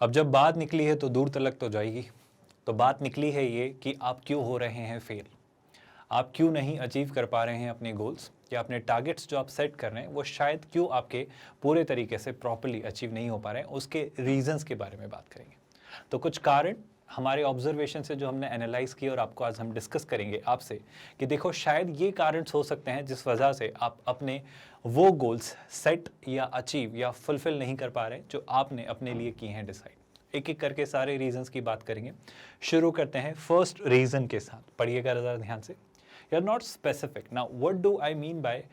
अब जब बात निकली है तो दूर तलक तो जाएगी। तो बात निकली है ये कि आप क्यों हो रहे हैं फेल, आप क्यों नहीं अचीव कर पा रहे हैं अपने गोल्स, या अपने टारगेट्स जो आप सेट कर रहे हैं वो शायद क्यों आपके पूरे तरीके से प्रॉपरली अचीव नहीं हो पा रहे हैं, उसके रीजंस के बारे में बात करेंगे। तो कुछ कारण हमारे ऑब्जर्वेशन से जो हमने एनालाइज किए और आपको आज हम डिस्कस करेंगे आपसे कि देखो शायद ये कारण हो सकते हैं जिस वजह से आप अपने वो गोल्स सेट या अचीव या फुलफिल नहीं कर पा रहे जो आपने अपने लिए किए हैं डिसाइड। एक एक करके सारे रीजंस की बात करेंगे। शुरू करते हैं फर्स्ट रीजन के साथ, पढ़िएगा ज़रा ध्यान से। You are not specific. Now what do I mean by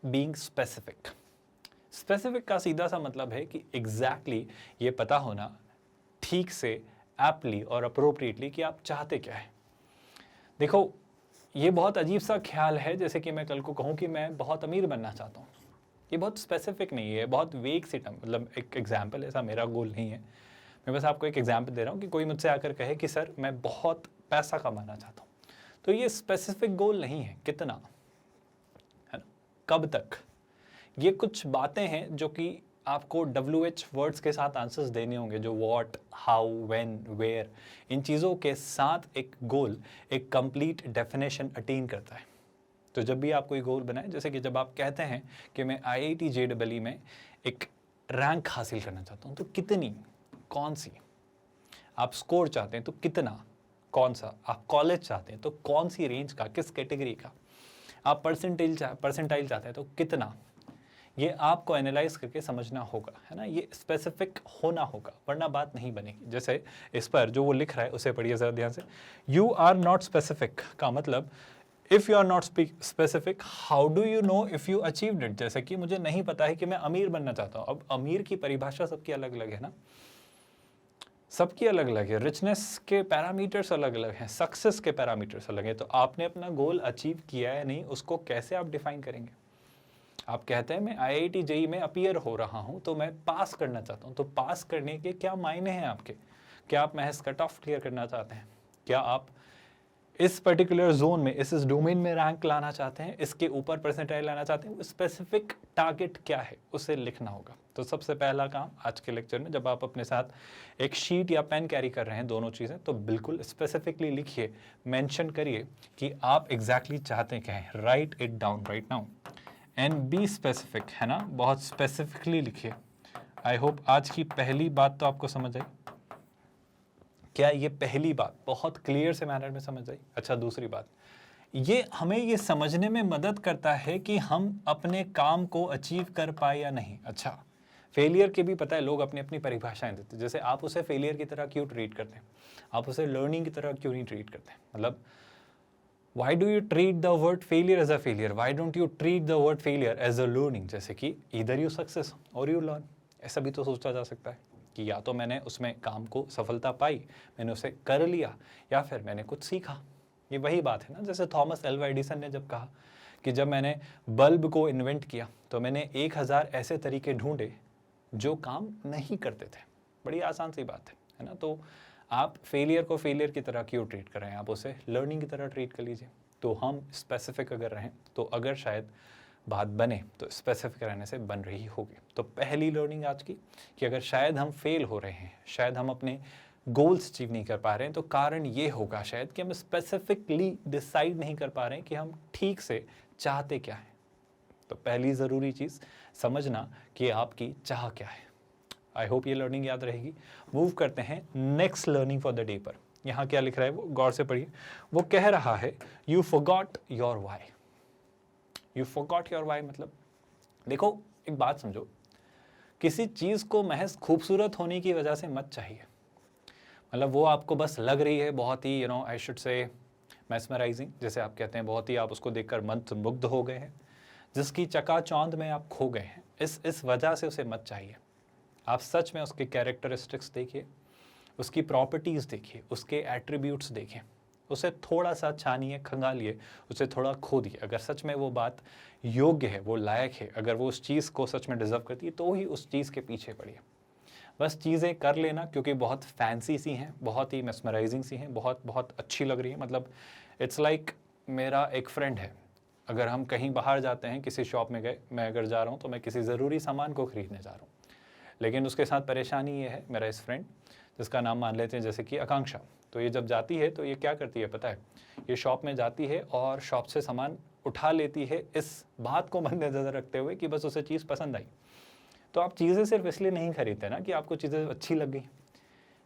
being specific? Specific का सीधा सा मतलब है कि एग्जैक्टली ये पता होना ठीक से, एप्टली और अप्रोप्रिएटली कि आप चाहते क्या है। देखो ये बहुत अजीब सा ख्याल है, जैसे कि मैं कल को कहूँ कि मैं बहुत अमीर बनना चाहता हूँ। ये बहुत स्पेसिफिक नहीं है, बहुत वेग सी टर्म, मतलब एक एग्जाम्पल, ऐसा मेरा गोल नहीं है। मैं बस आपको एक एग्जाम्पल दे रहा हूँ कि कोई मुझसे आकर कहे कि सर मैं बहुत पैसा कमाना चाहता हूँ, तो ये स्पेसिफिक गोल नहीं है। कितना, है ना, कब तक, ये कुछ बातें हैं जो कि आपको WH वर्ड्स के साथ आंसर्स देने होंगे, जो व्हाट, हाउ, व्हेन, वेयर, इन चीज़ों के साथ एक गोल एक कंप्लीट डेफिनेशन अटेन करता है। तो जब भी आप कोई गोल बनाए, जैसे कि जब आप कहते हैं कि मैं IIT JEE में एक रैंक हासिल करना चाहता हूँ, तो कितनी, कौन सी, आप स्कोर चाहते हैं तो कितना, कौन सा, आप कॉलेज चाहते हैं तो कौन सी रेंज का, किस कैटेगरी का, आप परसेंटाइल चाहते हैं तो कितना, ये आपको एनालाइज करके समझना होगा, है ना। ये स्पेसिफिक होना होगा, वरना बात नहीं बनेगी। जैसे इस पर जो वो लिख रहा है उसे पढ़िए ज़रा ध्यान से। यू आर नॉट स्पेसिफिक का मतलब, if you are not specific how do you know if you achieved it. जैसे कि मुझे नहीं पता है कि मैं अमीर बनना चाहता हूँ। अब अमीर की परिभाषा सबकी अलग अलग है ना, सबकी अलग अलग है। रिचनेस के पैरामीटर्स अलग अलग हैं, सक्सेस के पैरामीटर्स अलग हैं। तो आपने अपना गोल अचीव किया है नहीं, उसको कैसे आप डिफाइन करेंगे? आप कहते हैं मैं IIT JEE में अपीयर हो रहा हूं, तो मैं पास करना चाहता हूं। तो पास करने के क्या मायने हैं आपके? क्या आप महज कट ऑफ क्लियर करना चाहते हैं? क्या आप इस पर्टिकुलर जोन में, इस डोमेन में रैंक लाना चाहते हैं, इसके ऊपर परसेंटाइल लाना चाहते हैं? स्पेसिफिक टारगेट क्या है, उसे लिखना होगा। तो सबसे पहला काम आज के लेक्चर में, जब आप अपने साथ एक शीट या पेन कैरी कर रहे हैं, दोनों चीज़ें, तो बिल्कुल स्पेसिफिकली लिखिए, मेंशन करिए कि आप एग्जैक्टली चाहते क्या हैं। Right it down right now and be specific, है ना, बहुत स्पेसिफिकली लिखिए। आई होप आज की पहली बात तो आपको समझ आई। क्या ये पहली बात बहुत क्लियर से मैनर में समझ आई? अच्छा, दूसरी बात, ये हमें ये समझने में मदद करता है कि हम अपने काम को अचीव कर पाए या नहीं। अच्छा, फेलियर के भी पता है, लोग अपनी अपनी परिभाषाएं देते हैं। जैसे आप उसे फेलियर की तरह क्यों ट्रीट करते हैं, आप उसे लर्निंग की तरह क्यों नहीं ट्रीट करते? मतलब Why do you treat the word failure as a failure? Why don't you treat the word failure as a learning? जैसे कि either you success or you learn, ऐसा भी तो सोचा जा सकता है कि या तो मैंने उसमें काम को सफलता पाई, मैंने उसे कर लिया, या फिर मैंने कुछ सीखा। ये वही बात है ना, जैसे थॉमस एल्वा एडिसन ने जब कहा कि जब मैंने बल्ब को इन्वेंट किया तो मैंने 1000 ऐसे तरीके ढूंढे जो काम नहीं करते थे। बड़ी आसान सी बात है ना। तो आप फेलियर को फेलियर की तरह क्यों ट्रीट कर रहे हैं, आप उसे लर्निंग की तरह ट्रीट कर लीजिए। तो हम स्पेसिफिक अगर रहें, तो अगर शायद बात बने तो स्पेसिफिक रहने से बन रही होगी। तो पहली लर्निंग आज की कि अगर शायद हम फेल हो रहे हैं, शायद हम अपने गोल्स अचीव नहीं कर पा रहे हैं, तो कारण ये होगा शायद कि हम स्पेसिफिकली डिसाइड नहीं कर पा रहे हैं कि हम ठीक से चाहते क्या है। तो पहली ज़रूरी चीज़ समझना कि आपकी चाह क्या है। आई होप ये लर्निंग याद रहेगी। मूव करते हैं next learning for the day पर। यहाँ क्या लिख रहा है वो गौर से पढ़िए। वो कह रहा है you forgot your why. You forgot your why मतलब, देखो एक बात समझो, किसी चीज़ को महज खूबसूरत होने की वजह से मत चाहिए। मतलब वो आपको बस लग रही है बहुत ही आई शुड से मैस्मराइजिंग, जैसे आप कहते हैं, बहुत ही आप उसको देखकर मंत्रमुग्ध हो गए हैं, जिसकी चकाचौंध में आप खो गए हैं, इस वजह से उसे मत चाहिए। आप सच में उसके कैरेक्टरिस्टिक्स देखिए, उसकी प्रॉपर्टीज़ देखिए, उसके एट्रीब्यूट्स देखें, उसे थोड़ा सा छानिए, खंगालिए, उसे थोड़ा खोदिए। अगर सच में वो बात योग्य है, वो लायक है, अगर वो उस चीज़ को सच में डिज़र्व करती है, तो ही उस चीज़ के पीछे पड़िए। बस चीज़ें कर लेना क्योंकि बहुत फैंसी सी हैं, बहुत ही मेस्मराइजिंग सी हैं, बहुत बहुत अच्छी लग रही है। मतलब इट्स लाइक मेरा एक फ्रेंड है, अगर हम कहीं बाहर जाते हैं, किसी शॉप में गए, मैं अगर जा रहा हूँ तो मैं किसी ज़रूरी सामान को ख़रीदने जा रहा हूँ, लेकिन उसके साथ परेशानी ये है, मेरा इस फ्रेंड जिसका नाम मान लेते हैं जैसे कि आकांक्षा, तो ये जब जाती है तो ये क्या करती है पता है, ये शॉप में जाती है और शॉप से सामान उठा लेती है इस बात को मद्देनजर रखते हुए कि बस उसे चीज़ पसंद आई। तो आप चीज़ें सिर्फ इसलिए नहीं खरीदते ना कि आपको चीज़ें अच्छी लग गई।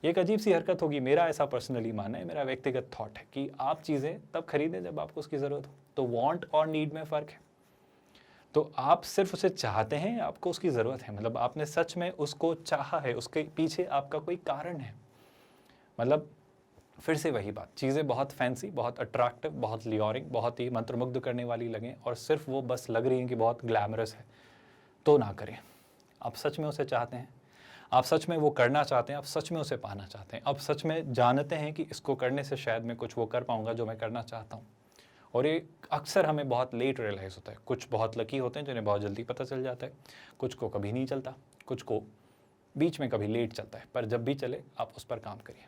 ये एक अजीब सी हरकत होगी, मेरा ऐसा पर्सनली मानना है, मेरा व्यक्तिगत थॉट है कि आप चीज़ें तब खरीदें जब आपको उसकी ज़रूरत हो। तो वांट और नीड में फ़र्क है। तो आप सिर्फ उसे चाहते हैं, आपको उसकी ज़रूरत है, मतलब आपने सच में उसको चाहा है, उसके पीछे आपका कोई कारण है। मतलब फिर से वही बात, चीज़ें बहुत फैंसी, बहुत अट्रैक्टिव, बहुत लियोरिंग, बहुत ही मंत्रमुग्ध करने वाली लगें और सिर्फ वो बस लग रही हैं कि बहुत ग्लैमरस है, तो ना करें। आप सच में उसे चाहते हैं, आप सच में वो करना चाहते हैं, आप सच में उसे पाना चाहते हैं, आप सच में जानते हैं कि इसको करने से शायद मैं कुछ वो कर पाऊंगा जो मैं करना चाहता हूँ। और ये अक्सर हमें बहुत लेट रियलाइज़ होता है। कुछ बहुत लकी होते हैं जिन्हें बहुत जल्दी पता चल जाता है, कुछ को कभी नहीं चलता, कुछ को बीच में कभी लेट चलता है, पर जब भी चले आप उस पर काम करिए,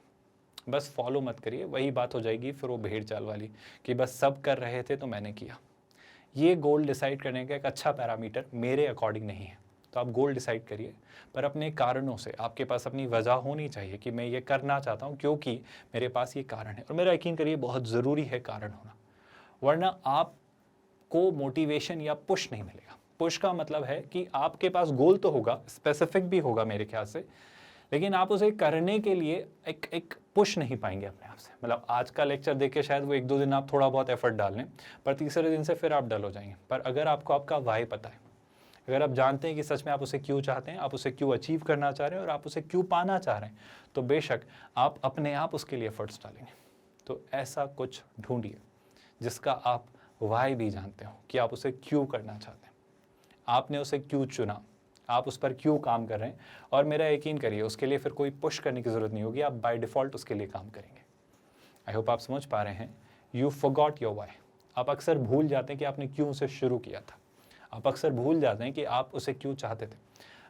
बस फॉलो मत करिए। वही बात हो जाएगी फिर वो भेड़ चाल वाली कि बस सब कर रहे थे तो मैंने किया। ये गोल डिसाइड करने का एक अच्छा पैरामीटर मेरे अकॉर्डिंग नहीं है। तो आप गोल डिसाइड करिए, पर अपने कारणों से, आपके पास अपनी वजह होनी चाहिए कि मैं ये करना चाहता हूँ क्योंकि मेरे पास ये कारण है। और मेरा यकीन करिए बहुत ज़रूरी है कारण होना, वरना आपको मोटिवेशन या पुश नहीं मिलेगा। पुश का मतलब है कि आपके पास गोल तो होगा, स्पेसिफिक भी होगा मेरे ख्याल से, लेकिन आप उसे करने के लिए एक पुश नहीं पाएंगे अपने आप से। मतलब आज का लेक्चर देख के शायद वो 1-2 दिन आप थोड़ा बहुत एफर्ट डाल लें, पर तीसरे दिन से फिर आप डल हो जाएंगे। पर अगर आपको आपका वाई पता है, अगर आप जानते हैं कि सच में आप उसे क्यों चाहते हैं, आप उसे क्यों अचीव करना चाह रहे हैं और आप उसे क्यों पाना चाह रहे हैं, तो बेशक आप अपने आप उसके लिए एफर्ट्स डालेंगे। तो ऐसा कुछ ढूंढिए जिसका आप वाई भी जानते हो कि आप उसे क्यों करना चाहते हैं, आपने उसे क्यों चुना, आप उस पर क्यों काम कर रहे हैं। और मेरा यकीन करिए उसके लिए फिर कोई पुश करने की ज़रूरत नहीं होगी, आप बाय डिफ़ॉल्ट उसके लिए काम करेंगे। आई होप आप समझ पा रहे हैं। You forgot your why. आप अक्सर भूल जाते हैं कि आपने क्यों उसे शुरू किया था, आप अक्सर भूल जाते हैं कि आप उसे क्यों चाहते थे।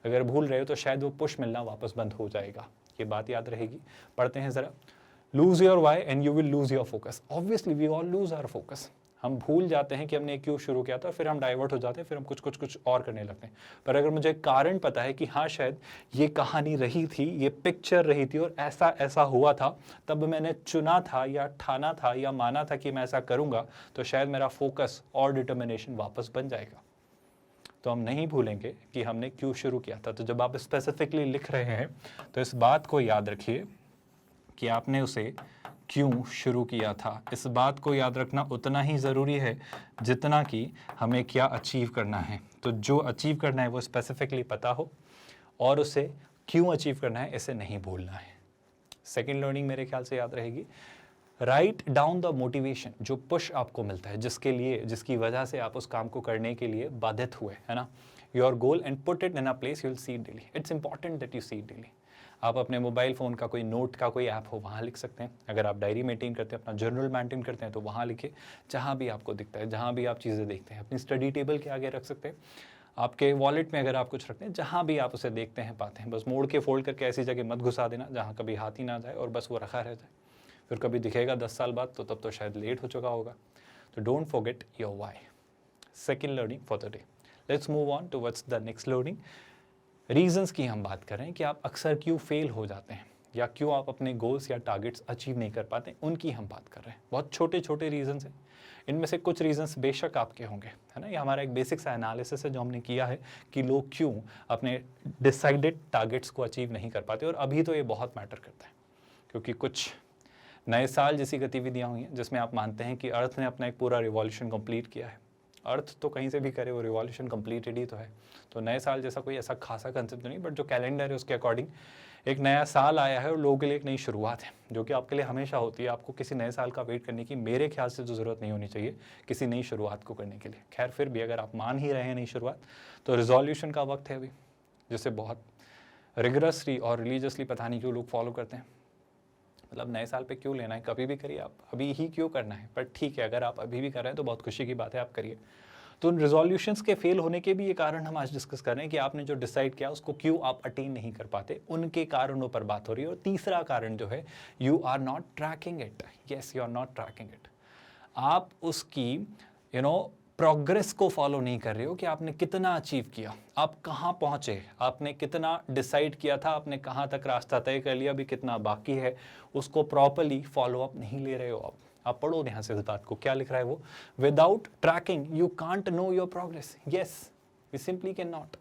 अगर भूल रहे हो तो शायद वो पुश मिलना वापस बंद हो जाएगा, ये बात याद रहेगी। पढ़ते हैं ज़रा, lose your why and you will lose your focus. Obviously we all lose our focus. हम भूल जाते हैं कि हमने क्यों शुरू किया था, फिर हम डाइवर्ट हो जाते हैं, फिर हम कुछ और करने लगते हैं। पर अगर मुझे कारण पता है कि हाँ शायद ये कहानी रही थी, ये पिक्चर रही थी और ऐसा ऐसा हुआ था, तब मैंने चुना था या ठाना था या माना था कि मैं ऐसा करूँगा, तो शायद मेरा फोकस और डिटर्मिनेशन वापस बन जाएगा। तो हम नहीं भूलेंगे कि हमने क्यों शुरू किया था। तो जब आप स्पेसिफिकली लिख रहे हैं तो इस बात को याद रखिए कि आपने उसे क्यों शुरू किया था। इस बात को याद रखना उतना ही ज़रूरी है जितना कि हमें क्या अचीव करना है। तो जो अचीव करना है वो स्पेसिफिकली पता हो और उसे क्यों अचीव करना है इसे नहीं भूलना है। सेकेंड लर्निंग मेरे ख्याल से याद रहेगी, राइट डाउन द मोटिवेशन, जो पुश आपको मिलता है, जिसकी वजह से आप उस काम को करने के लिए बाधित हुए, है ना, your goal, and put it in a place you will see it daily. It's important that you see it daily. आप अपने मोबाइल फ़ोन का कोई नोट का कोई ऐप हो वहाँ लिख सकते हैं। अगर आप डायरी मेंटेन करते हैं, अपना जर्नल मेंटेन करते हैं, तो वहाँ लिखिए, जहाँ भी आपको दिखता है, जहाँ भी आप चीज़ें देखते हैं। अपनी स्टडी टेबल के आगे रख सकते हैं, आपके वॉलेट में अगर आप कुछ रखते हैं, जहाँ भी आप उसे देखते हैं पाते हैं, बस मोड़ के फोल्ड करके ऐसी जगह मत घुसा देना जहाँ कभी हाथ ही ना जाए और बस वो रखा रह जाए। फिर कभी दिखेगा 10 साल बाद तो तब तो शायद लेट हो चुका होगा। तो don't forget your why. Second learning for the day. Let's move on to what's the next learning. Reasons की हम बात कर रहे हैं कि आप अक्सर क्यों फेल हो जाते हैं या क्यों आप अपने गोल्स या टारगेट्स अचीव नहीं कर पाते, उनकी हम बात कर रहे हैं। बहुत छोटे छोटे रीजंस हैं, इनमें से कुछ रीजंस बेशक आपके होंगे, है ना। ये हमारा एक बेसिक सा एनालिसिस है जो हमने किया है कि लोग क्यों अपने डिसाइडेड टारगेट्स को अचीव नहीं कर पाते। और अभी तो ये बहुत मैटर करता है क्योंकि कुछ नए साल जैसी गतिविधियाँ हुई हैं जिसमें आप मानते हैं कि अर्थ ने अपना एक पूरा रिवॉल्यूशन कंप्लीट किया है। अर्थ तो कहीं से भी करे, वो रिवॉल्यूशन कंप्लीटेड ही तो है। तो नए साल जैसा कोई ऐसा खासा कंसेप्ट तो नहीं, बट जो कैलेंडर है उसके अकॉर्डिंग एक नया साल आया है और लोगों के लिए एक नई शुरुआत है, जो कि आपके लिए हमेशा होती है। आपको किसी नए साल का वेट करने की मेरे ख्याल से तो ज़रूरत नहीं होनी चाहिए किसी नई शुरुआत को करने के लिए। खैर फिर भी अगर आप मान ही रहे हैं नई शुरुआत, तो रिजोल्यूशन का वक्त है अभी, जिसे बहुत रिगरसली और रिलीजियसली पता नहीं क्यों लोग फॉलो करते हैं। मतलब नए साल पे क्यों लेना है, कभी भी करिए, आप अभी ही क्यों करना है। पर ठीक है, अगर आप अभी भी कर रहे हैं तो बहुत खुशी की बात है, आप करिए। तो उन रिजोल्यूशंस के फेल होने के भी ये कारण हम आज डिस्कस कर रहे हैं कि आपने जो डिसाइड किया उसको क्यों आप अटेन नहीं कर पाते, उनके कारणों पर बात हो रही है। और तीसरा कारण जो है, you are not tracking it. Yes, you are not tracking it. आप उसकी प्रोग्रेस को फॉलो नहीं कर रहे हो कि आपने कितना अचीव किया, आप कहाँ पहुँचे, आपने कितना डिसाइड किया था, आपने कहाँ तक रास्ता तय कर लिया, अभी कितना बाकी है, उसको प्रॉपरली फॉलो अप नहीं ले रहे हो आप पढ़ो ध्यान से इस बात को, क्या लिख रहा है वो, without tracking you can't know your progress, yes we simply can not.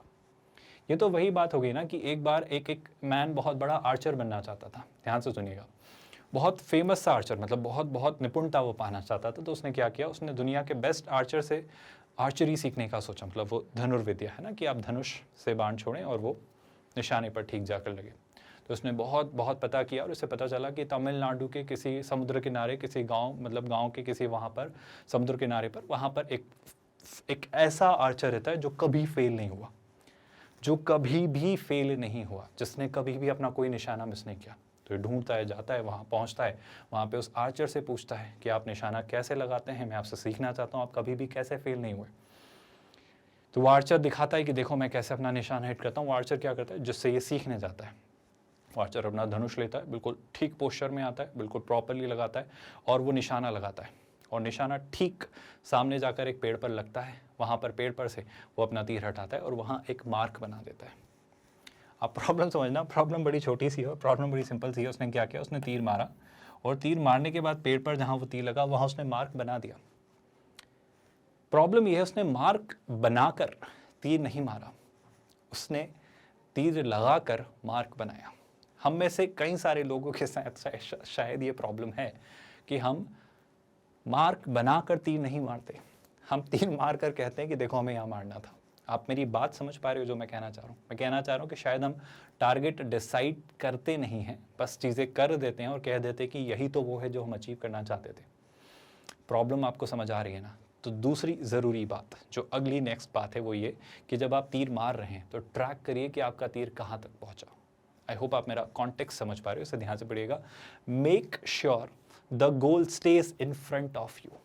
ये तो वही बात हो गई ना कि एक बार एक मैन बहुत बड़ा आर्चर बनना चाहता था, ध्यान से सुनिएगा, बहुत फेमस सा आर्चर, मतलब बहुत बहुत निपुणता वो पाना चाहता था। तो उसने क्या किया, उसने दुनिया के बेस्ट आर्चर से आर्चरी सीखने का सोचा, मतलब वो धनुर्विद्या है ना कि आप धनुष से बाण छोड़ें और वो निशाने पर ठीक जाकर लगे। तो उसने बहुत बहुत पता किया और उसे पता चला कि तमिलनाडु के किसी समुद्र किनारे, किसी गांव, मतलब गांव के किसी वहाँ पर समुद्र किनारे पर, वहाँ पर एक ऐसा आर्चर रहता है जो कभी फेल नहीं हुआ, जो कभी भी फेल नहीं हुआ, जिसने कभी भी अपना कोई निशाना मिस नहीं किया। तो ये ढूंढता है, जाता है, वहाँ पहुँचता है, वहाँ पे उस आर्चर से पूछता है कि आप निशाना कैसे लगाते हैं, मैं आपसे सीखना चाहता हूँ, आप कभी भी कैसे फेल नहीं हुए। तो वो आर्चर दिखाता है कि देखो मैं कैसे अपना निशाना हिट करता हूँ। वो आर्चर क्या करता है, जिससे ये सीखने जाता है, वो आर्चर अपना धनुष लेता है, बिल्कुल ठीक पोस्चर में आता है, बिल्कुल प्रॉपरली लगाता है और वो निशाना लगाता है और निशाना ठीक सामने जाकर एक पेड़ पर लगता है। वहाँ पर पेड़ पर से वो अपना तीर हटाता है और वहाँ एक मार्क बना देता है। आप प्रॉब्लम समझना, प्रॉब्लम बड़ी छोटी सी है, प्रॉब्लम बड़ी सिंपल सी है। उसने क्या किया, उसने तीर मारा और तीर मारने के बाद पेड़ पर जहाँ वो तीर लगा वहाँ उसने मार्क बना दिया। प्रॉब्लम ये है, उसने मार्क बनाकर तीर नहीं मारा, उसने तीर लगाकर मार्क बनाया। हम में से कई सारे लोगों के साथ शायद ये प्रॉब्लम है कि हम मार्क बनाकर तीर नहीं मारते, हम तीर मार कर कहते हैं कि देखो हमें यहाँ मारना था। आप मेरी बात समझ पा रहे हो जो मैं कहना चाह रहा हूँ? मैं कहना चाह रहा हूँ कि शायद हम टारगेट डिसाइड करते नहीं हैं, बस चीज़ें कर देते हैं और कह देते हैं कि यही तो वो है जो हम अचीव करना चाहते थे। प्रॉब्लम आपको समझ आ रही है ना? तो दूसरी ज़रूरी बात, जो अगली नेक्स्ट बात है, वो ये कि जब आप तीर मार रहे हैं तो ट्रैक करिए कि आपका तीर कहाँ तक पहुँचा। आई होप आप मेरा कॉन्टेक्स्ट समझ पा रहे हो, इसे ध्यान से पढ़िएगा। Make sure the goal stage in front of you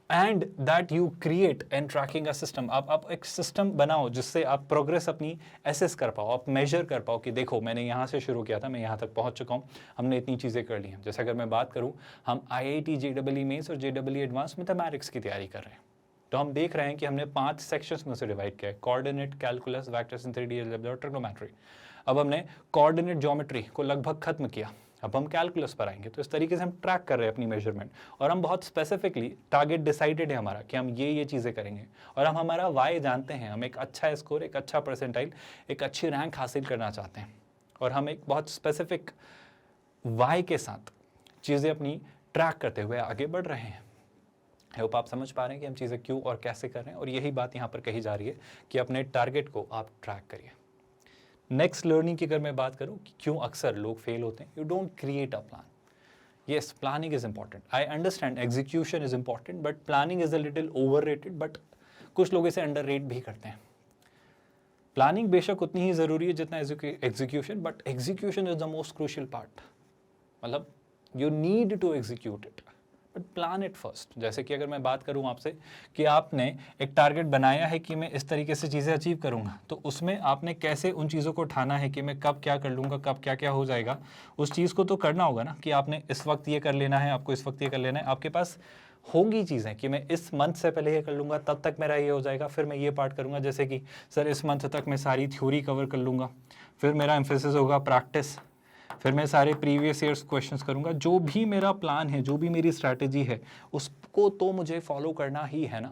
and that you create and tracking a system. आप एक सिस्टम बनाओ जिससे आप प्रोग्रेस अपनी एसेस कर पाओ, आप मेजर कर पाओ कि देखो मैंने यहाँ से शुरू किया था, मैं यहाँ तक पहुँच चुका हूँ, हमने इतनी चीज़ें कर ली हैं। जैसे अगर मैं बात करूँ, हम IIT JEE मेंस और JEE एडवांस मैथमेटिक्स की तैयारी कर रहे हैं, तो हम देख रहे हैं कि हमने 5 सेक्शंस में से डिवाइड किया है, coordinate, calculus, vectors in 3D algebra और ट्रिग्नोमेट्री। अब हमने कोऑर्डिनेट ज्योमेट्री को लगभग खत्म किया, अब हम कैलकुलस पर आएंगे। तो इस तरीके से हम ट्रैक कर रहे हैं अपनी मेजरमेंट और हम बहुत स्पेसिफिकली टारगेट डिसाइडेड है हमारा कि हम ये चीज़ें करेंगे और हम हमारा वाई जानते हैं। हम एक अच्छा स्कोर, एक अच्छा परसेंटाइल, एक अच्छी रैंक हासिल करना चाहते हैं और हम एक बहुत स्पेसिफिक वाई के साथ चीज़ें अपनी ट्रैक करते हुए आगे बढ़ रहे हैं। आई होप आप समझ पा रहे हैं कि हम चीज़ें क्यों और कैसे कर रहे हैं, और यही बात यहाँ पर कही जा रही है कि अपने टारगेट को आप ट्रैक करिए। नेक्स्ट लर्निंग की अगर मैं बात करूं कि क्यों अक्सर लोग फेल होते हैं, you don't create a plan. Yes, planning is important, I understand execution is important, but planning is a little overrated, but कुछ लोग इसे अंडररेट भी करते हैं। प्लानिंग बेशक उतनी ही ज़रूरी है जितना execution, but execution is the most crucial part. मतलब you need to execute it, but plan it first. जैसे कि अगर मैं बात करूं आपसे कि आपने एक टारगेट बनाया है कि मैं इस तरीके से चीज़ें अचीव करूंगा, तो उसमें आपने कैसे उन चीज़ों को ठाना है कि मैं कब क्या कर लूँगा, कब क्या क्या हो जाएगा, उस चीज़ को तो करना होगा ना कि आपने इस वक्त ये कर लेना है, आपको इस वक्त ये कर लेना है। आपके पास होंगी चीज़ें कि मैं इस मंथ से पहले ये कर लूँगा, तब तक मेरा ये हो जाएगा, फिर मैं ये पार्ट करूँगा। जैसे कि सर इस मंथ तक मैं सारी थ्योरी कवर कर लूँगा, फिर मेरा एम्फेसिस होगा प्रैक्टिस, फिर मैं सारे प्रीवियस ईयर्स क्वेश्चंस करूंगा। जो भी मेरा प्लान है, जो भी मेरी स्ट्रैटेजी है, उसको तो मुझे फॉलो करना ही है ना।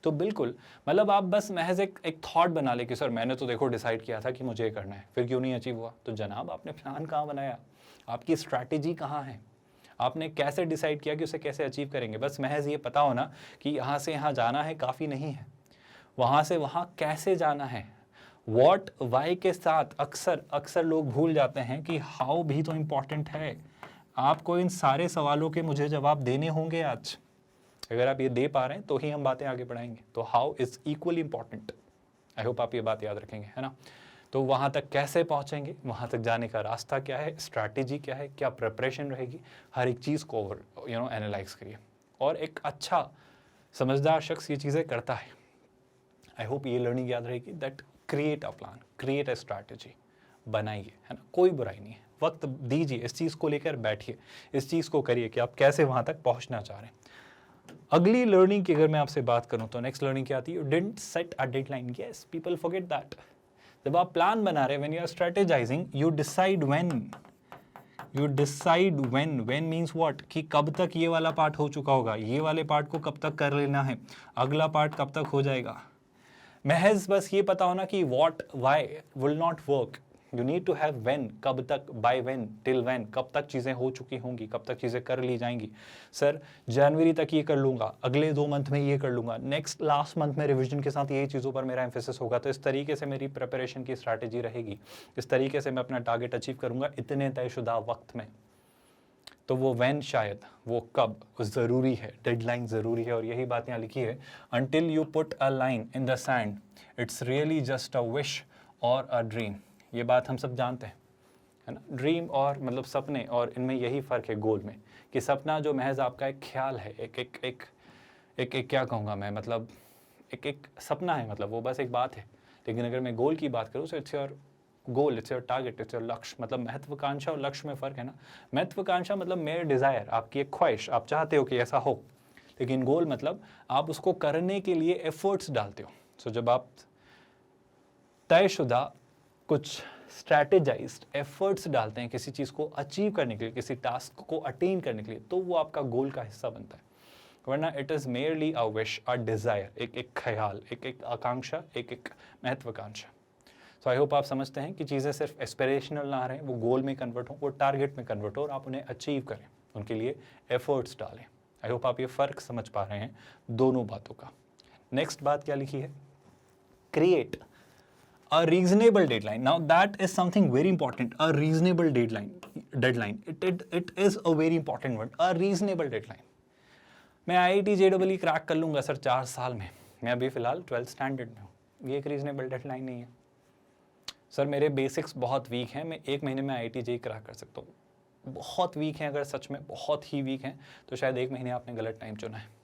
तो बिल्कुल, मतलब आप बस महज एक थॉट बना ले कि सर मैंने तो देखो डिसाइड किया था कि मुझे ये करना है, फिर क्यों नहीं अचीव हुआ। तो जनाब आपने प्लान कहाँ बनाया, आपकी स्ट्रैटेजी कहाँ है, आपने कैसे डिसाइड किया कि उसे कैसे अचीव करेंगे। बस महज ये पता होना कि यहाँ से यहाँ जाना है काफ़ी नहीं है, वहाँ से वहाँ कैसे जाना है। वॉट, वाई के साथ अक्सर लोग भूल जाते हैं कि हाउ भी तो इम्पॉर्टेंट है। आपको इन सारे सवालों के मुझे जवाब देने होंगे आज। अगर आप ये दे पा रहे हैं तो ही हम बातें आगे बढ़ाएंगे। तो how is equally important. I hope आप ये बात याद रखेंगे, है ना। तो वहाँ तक कैसे पहुँचेंगे, वहाँ तक जाने का रास्ता क्या है, स्ट्रैटेजी क्या है, क्या प्रिपरेशन रहेगी, हर एक चीज़ को एनालाइज करिए। और एक अच्छा समझदार शख्स ये चीज़ें करता है। आई होप ये लर्निंग याद रहेगी that create a plan, create a strategy, बनाइए, है ना। कोई बुराई नहीं है, वक्त दीजिए, इस चीज़ को लेकर बैठिए, इस चीज़ को करिए कि आप कैसे वहाँ तक पहुँचना चाह रहे हैं। अगली लर्निंग की अगर मैं आपसे बात करूं तो नेक्स्ट लर्निंग क्या आती है? You didn't set a deadline. Yes, people forget that. जब आप प्लान बना रहे हैं, when you are strategizing, you decide when means what, कि कब तक ये वाला पार्ट हो चुका होगा, ये वाले पार्ट को कब तक कर लेना है, अगला पार्ट कब तक हो जाएगा। महज बस ये पता होना कि what why will not work. You need to have when, कब तक, बाय व्हेन, टिल व्हेन, कब तक चीज़ें हो चुकी होंगी, कब तक चीज़ें कर ली जाएंगी। सर जनवरी तक ये कर लूँगा, अगले 2 मंथ में ये कर लूँगा, नेक्स्ट लास्ट मंथ में रिवीजन के साथ यही चीज़ों पर मेरा एम्फेसिस होगा। तो इस तरीके से मेरी प्रिपरेशन की स्ट्रैटेजी रहेगी, इस तरीके से मैं अपना टारगेट अचीव करूँगा इतने तयशुदा वक्त में। तो वो व्हेन, शायद वो कब, ज़रूरी है, डेडलाइन ज़रूरी है। और यही बात यहाँ लिखी है, until you put a line in the sand it's really just a wish और अ ड्रीम। ये बात हम सब जानते हैं, है ना। ड्रीम और मतलब सपने, और इनमें यही फ़र्क है गोल में, कि सपना जो महज आपका एक ख्याल है, एक क्या कहूँगा मैं, मतलब एक सपना है, मतलब वो बस एक बात है। लेकिन अगर मैं गोल की बात करूँ तो it's your goal, it's your target, it's your लक्ष्य। मतलब महत्वाकांक्षा और लक्ष्य में फ़र्क है ना। महत्वाकांक्षा मतलब मेरे डिज़ायर, आपकी एक ख्वाहिश, आप चाहते हो कि ऐसा हो। लेकिन गोल मतलब आप उसको करने के लिए एफर्ट्स डालते हो। सो जब आप तयशुदा कुछ स्ट्रैटेजाइज्ड एफर्ट्स डालते हैं किसी चीज़ को अचीव करने के लिए, किसी टास्क को अटेन करने के लिए, तो वो आपका गोल का हिस्सा बनता है। वरना it is merely a wish, a desire, एक ख्याल, एक आकांक्षा, एक महत्वाकांक्षा। सो आई होप आप समझते हैं कि चीज़ें सिर्फ एस्पिरेशनल ना रहें, वो गोल में कन्वर्ट हो, वो टारगेट में कन्वर्ट हो, और आप उन्हें अचीव करें, उनके लिए एफर्ट्स डालें। आई होप आप ये फ़र्क समझ पा रहे हैं दोनों बातों का। नेक्स्ट बात क्या लिखी है? Create a reasonable deadline. Now that is something very important. A reasonable deadline. It is a very important word. A reasonable deadline. मैं IIT JEE क्रैक कर लूँगा सर 4 साल में, मैं अभी फ़िलहाल 12th स्टैंडर्ड में हूँ। ये एक रीजनेबल डेडलाइन नहीं है। सर मेरे बेसिक्स बहुत वीक हैं, मैं 1 महीने में IIT JEE क्रैक कर सकता हूँ। बहुत वीक हैं, अगर सच में बहुत ही वीक हैं तो शायद 1 महीने आपने गलत टाइम चुना है।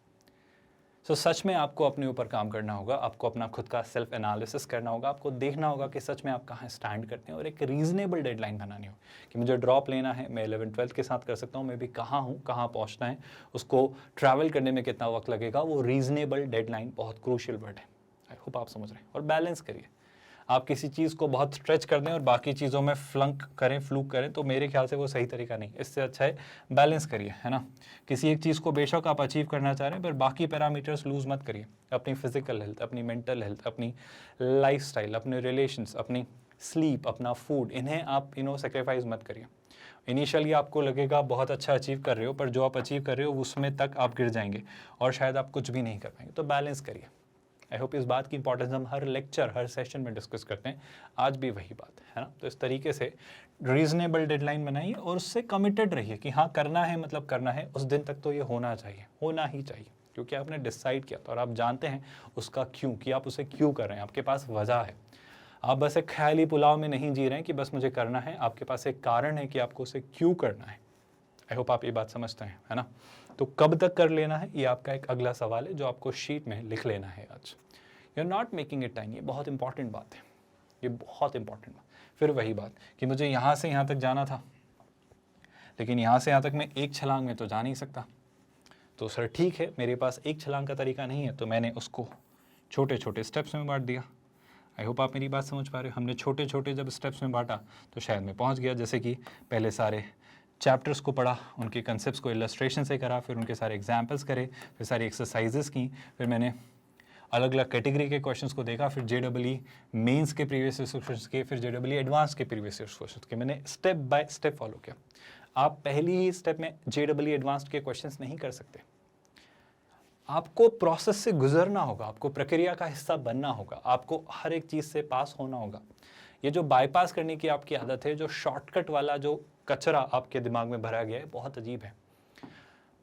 सो सच में आपको अपने ऊपर काम करना होगा, आपको अपना खुद का सेल्फ एनालिसिस करना होगा, आपको देखना होगा कि सच में आप कहाँ स्टैंड करते हैं, और एक रीजनेबल डेडलाइन बनानी हो कि मुझे ड्रॉप लेना है, मैं 11th-12th के साथ कर सकता हूँ, मैं भी कहाँ हूँ, कहाँ पहुँचना है, उसको ट्रैवल करने में कितना वक्त लगेगा। वो रीजनेबल डेडलाइन बहुत क्रूशियल वर्ड है। आई होप आप समझ रहे हैं। और बैलेंस करिए, आप किसी चीज़ को बहुत स्ट्रेच कर दें और बाकी चीज़ों में फ्लंक करें, तो मेरे ख्याल से वो सही तरीका नहीं। इससे अच्छा है बैलेंस करिए, है ना। किसी एक चीज़ को बेशक आप अचीव करना चाह रहे हैं, पर बाकी पैरामीटर्स लूज मत करिए। अपनी फिजिकल हेल्थ, अपनी मेंटल हेल्थ, अपनी लाइफस्टाइल, अपने रिलेशंस, अपनी स्लीप, अपना फूड, इन्हें आप सेक्रीफाइस मत करिए। इनिशियली आपको लगेगा बहुत अच्छा अचीव कर रहे हो, पर जो आप अचीव कर रहे हो उसमें तक आप गिर जाएंगे और शायद आप कुछ भी नहीं कर पाएंगे। तो बैलेंस करिए। आई होप इस बात की इंपॉर्टेंस हम हर लेक्चर, हर सेशन में डिस्कस करते हैं, आज भी वही बात है ना। तो इस तरीके से रीजनेबल डेडलाइन बनाइए और उससे कमिटेड रहिए कि हाँ करना है, मतलब करना है, उस दिन तक तो ये होना चाहिए, होना ही चाहिए, क्योंकि आपने डिसाइड किया था और आप जानते हैं उसका क्यों, कि आप उसे क्यों कर रहे हैं, आपके पास वजह है। आप बस एक ख्याली पुलाव में नहीं जी रहे हैं कि बस मुझे करना है, आपके पास एक कारण है कि आपको उसे क्यों करना है। आई होप आप ये बात समझते हैं, है ना। तो कब तक कर लेना है, ये आपका एक अगला सवाल है जो आपको शीट में लिख लेना है आज। You are not making it time, ये बहुत इंपॉर्टेंट बात है, ये बहुत इंपॉर्टेंट बात। फिर वही बात कि मुझे यहाँ से यहाँ तक जाना था, लेकिन यहाँ से यहाँ तक मैं एक छलांग में तो जा नहीं सकता। तो सर ठीक है, मेरे पास एक छलांग का तरीका नहीं है, तो मैंने उसको छोटे छोटे स्टेप्स में बांट दिया। आई होप आप मेरी बात समझ पा रहे हो। हमने छोटे छोटे जब स्टेप्स में बांटा तो शायद मैं पहुँच गया। जैसे कि पहले सारे चैप्टर्स को पढ़ा, उनके कंसेप्ट्स को इलस्ट्रेशन से करा, फिर उनके सारे एग्जाम्पल्स करे, फिर सारी एक्सरसाइजेस की, फिर मैंने अलग अलग कैटेगरी के क्वेश्चंस को देखा, फिर JEE मेंस के प्रीवियस ईयर क्वेश्चंस के, फिर JEE एडवांस के प्रीवियस ईयर क्वेश्चंस के, मैंने स्टेप बाय स्टेप फॉलो किया। आप पहली ही स्टेप में JEE एडवांस्ड के क्वेश्चंस नहीं कर सकते। आपको प्रोसेस से गुजरना होगा, आपको प्रक्रिया का हिस्सा बनना होगा, आपको हर एक चीज़ से पास होना होगा। ये जो बाईपास करने की आपकी आदत है, जो शॉर्टकट वाला जो कचरा आपके दिमाग में भरा गया है, बहुत अजीब है।